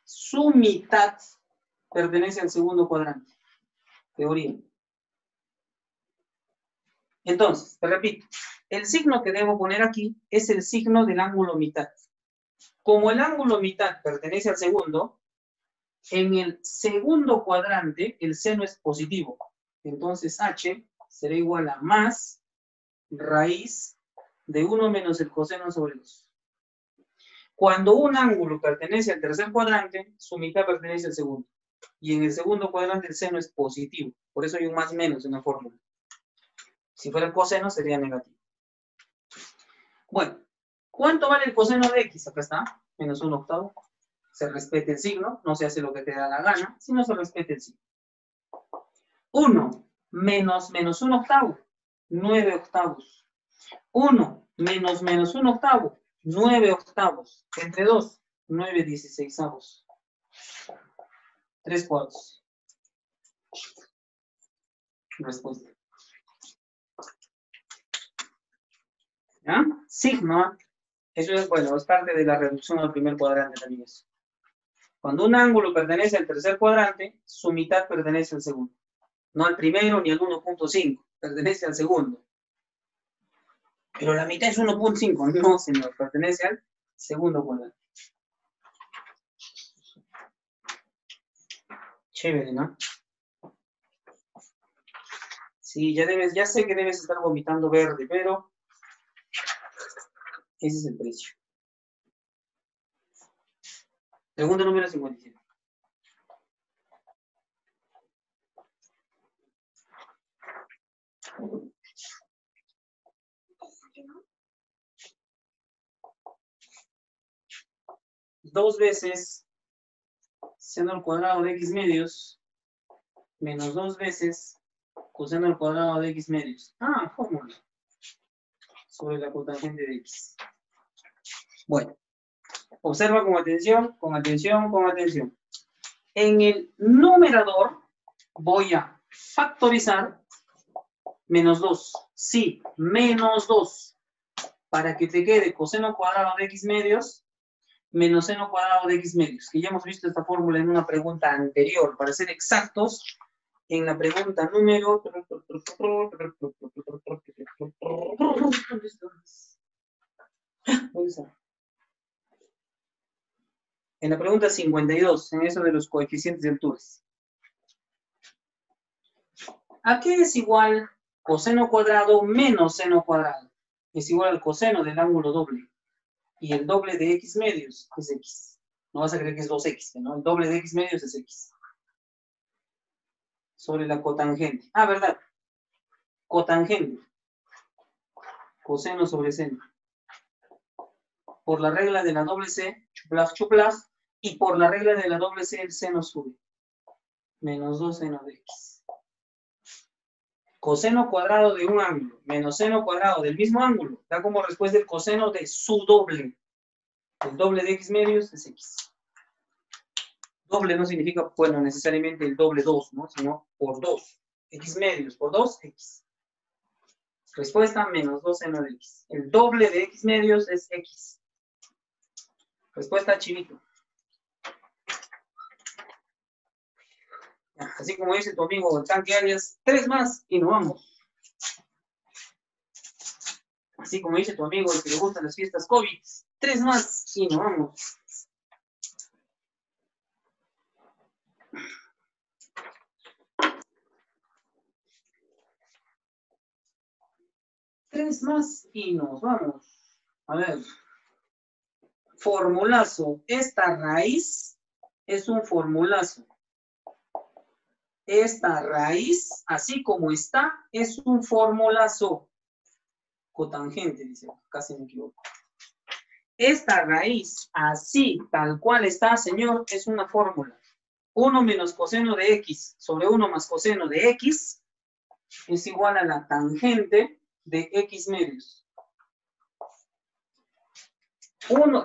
su mitad pertenece al segundo cuadrante. Teoría. Entonces, te repito, el signo que debo poner aquí es el signo del ángulo mitad. Como el ángulo mitad pertenece al segundo, en el segundo cuadrante el seno es positivo. Entonces h será igual a más raíz de 1 menos el coseno sobre 2. Cuando un ángulo pertenece al tercer cuadrante, su mitad pertenece al segundo. Y en el segundo cuadrante el seno es positivo. Por eso hay un más menos en la fórmula. Si fuera el coseno sería negativo. Bueno, ¿cuánto vale el coseno de x? Acá está, menos 1/8. Se respete el signo, no se hace lo que te da la gana, sino se respete el signo. 1 menos 1/8, 9/8. 1 menos 1/8, 9/8. Entre 2, 9/16. 3/4. Respuesta. ¿Ya? Signo, eso es, bueno, es parte de la reducción al primer cuadrante también eso. Cuando un ángulo pertenece al tercer cuadrante, su mitad pertenece al segundo. No al primero ni al 1.5, pertenece al segundo. Pero la mitad es 1.5, no, señor, pertenece al segundo cuadrante. Chévere, ¿no? Sí, ya sé que debes estar vomitando verde, pero ese es el precio. Pregunta número 57. Dos veces seno al cuadrado de x medios menos 2 veces coseno al cuadrado de x medios. Ah, fórmula. Sobre la cotangente de x. Bueno, observa con atención, con atención, con atención. En el numerador voy a factorizar menos 2. Sí, menos 2. Para que te quede coseno cuadrado de x medios menos seno cuadrado de x medios. Que ya hemos visto esta fórmula en una pregunta anterior. Para ser exactos, en la pregunta número... En la pregunta 52, en eso de los coeficientes de alturas. ¿A qué es igual coseno cuadrado menos seno cuadrado? Es igual al coseno del ángulo doble. Y el doble de x medios es x. No vas a creer que es 2x, ¿no? El doble de x medios es x. Sobre la cotangente. Ah, ¿verdad? Cotangente. Coseno sobre seno. Por la regla de la doble C, chuplas, y por la regla de la doble C, el seno sube. Menos 2 seno de x. Coseno cuadrado de un ángulo menos seno cuadrado del mismo ángulo da como respuesta el coseno de su doble. El doble de x medios es x. Doble no significa, bueno, necesariamente el doble 2, ¿no? Sino por 2. X medios por 2, x. Respuesta menos 2 seno de x. El doble de x medios es x. Respuesta chivito. Así como dice tu amigo el tanque Arias, 3 más y nos vamos. Así como dice tu amigo el que le gustan las fiestas COVID, 3 más y nos vamos. Tres más y nos vamos. A ver. Formulazo. Esta raíz es un formulazo. Esta raíz, así como está, es un formulazo. Cotangente, dice. Casi me equivoco. Esta raíz, así, tal cual está, señor, es una fórmula. 1 menos coseno de x sobre 1 más coseno de x es igual a la tangente de x medios.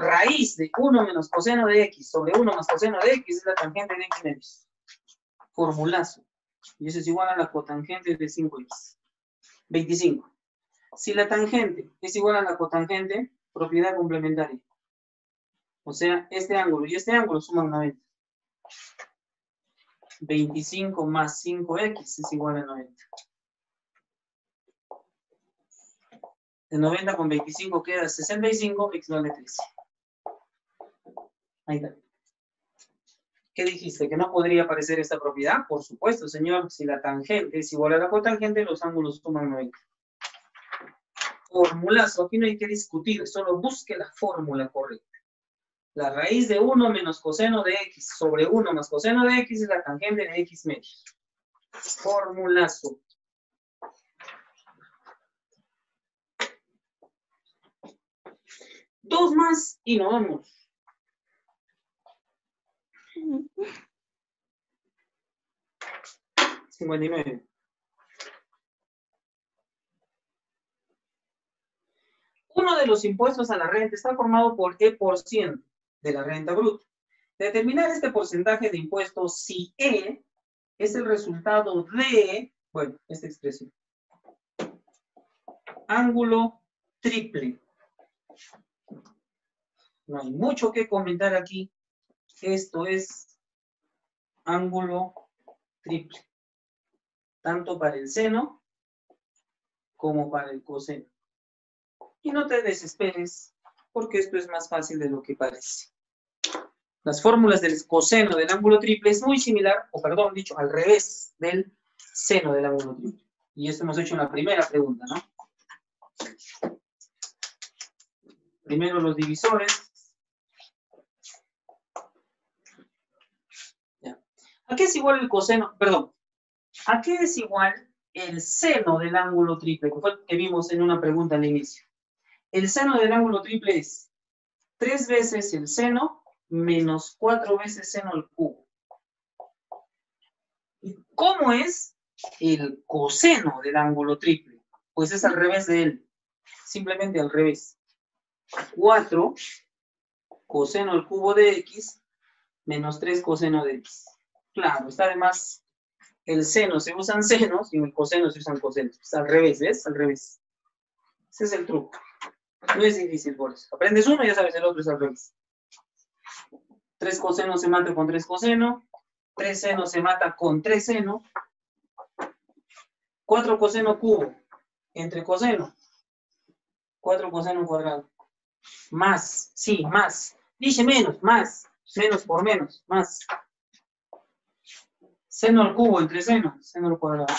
Raíz de 1 menos coseno de x sobre 1 más coseno de x es la tangente de x medios. Formulazo. Y eso es igual a la cotangente de 5x. 25. Si la tangente es igual a la cotangente, propiedad complementaria. O sea, este ángulo y este ángulo suman 90. 25 más 5x es igual a 90. De 90 con 25 queda 65, x vale 13. Ahí está. ¿Qué dijiste? ¿Que no podría aparecer esta propiedad? Por supuesto, señor. Si la tangente es igual a la cotangente, los ángulos suman 90. Formulazo. Aquí no hay que discutir. Solo busque la fórmula correcta. La raíz de 1 menos coseno de x sobre 1 más coseno de x es la tangente de x medios. Formulazo. Dos más y nos vamos. 59. Uno de los impuestos a la renta está formado por E% de la renta bruta. Determinar este porcentaje de impuestos si E es el resultado de, bueno, esta expresión. Ángulo triple. No hay mucho que comentar aquí. Esto es ángulo triple. Tanto para el seno como para el coseno. Y no te desesperes, porque esto es más fácil de lo que parece. Las fórmulas del coseno del ángulo triple es muy similar, o perdón, dicho, al revés del seno del ángulo triple. Y esto hemos hecho en la primera pregunta, ¿no? Primero los divisores. Ya. ¿A qué es igual el coseno? Perdón. ¿A qué es igual el seno del ángulo triple? Que fue el que vimos en una pregunta al inicio. El seno del ángulo triple es 3 veces el seno menos 4 veces seno al cubo. ¿Y cómo es el coseno del ángulo triple? Pues es al revés de él. Simplemente al revés. 4 coseno al cubo de x menos 3 coseno de x. Claro, está además el seno se usan senos y en el coseno se usan cosenos. Es al revés, ¿ves? Al revés. Ese es el truco. No es difícil por eso. Aprendes uno y ya sabes el otro es al revés. 3 cosenos se mata con 3 coseno. 3 seno se mata con 3 seno. 4 coseno cubo entre coseno. 4 coseno cuadrado. Más, sí, más. Dice menos, más. Menos por menos, más. Seno al cubo entre seno, seno al cuadrado.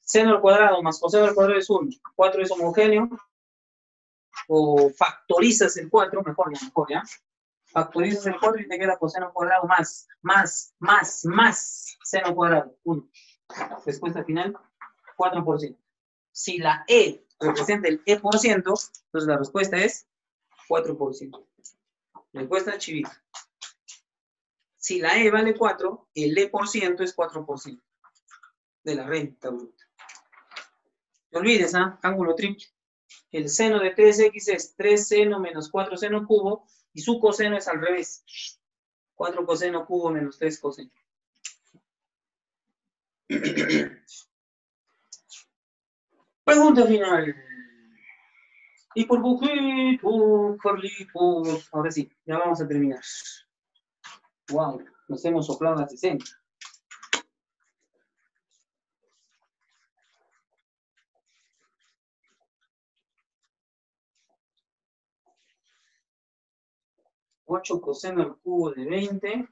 Seno al cuadrado más coseno al cuadrado es 1. 4 es homogéneo. O factorizas el 4, mejor ya. Factorizas el 4 y te queda coseno al cuadrado más seno cuadrado, 1. Respuesta final, 4%. Si la E representa el E%, entonces la respuesta es 4%. Respuesta chivita. Si la E vale 4, el E% es 4% de la renta bruta. No olvides, ángulo triple. El seno de 3x es 3 seno menos 4 seno cubo y su coseno es al revés. 4 coseno cubo menos 3 coseno. Pregunta final. Y por poquito, Carlitos. Ahora sí, ya vamos a terminar. Wow, nos hemos soplado a 60. $8 coseno al cubo de 20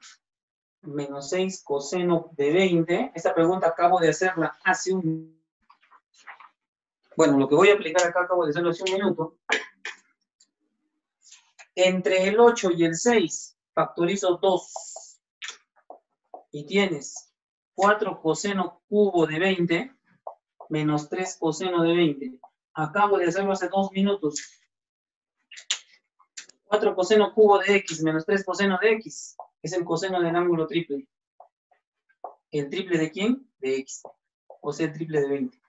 menos 6 coseno de 20. Esta pregunta acabo de hacerla hace un... Bueno, lo que voy a aplicar acá acabo de hacerlo hace un minuto. Entre el 8 y el 6 factorizo 2. Y tienes 4 coseno cubo de 20 menos 3 coseno de 20. Acabo de hacerlo hace 2 minutos. 4 coseno cubo de x menos 3 coseno de x es el coseno del ángulo triple. ¿El triple de quién? De x. O sea, el triple de 20.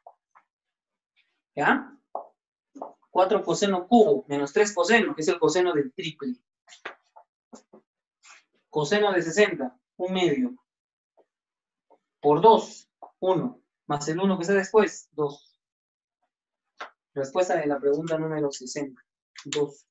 ¿Ya? 4 coseno cubo menos 3 coseno, que es el coseno del triple. Coseno de 60, 1/2. Por 2, 1. Más el 1 que está después, 2. Respuesta de la pregunta número 60. 2.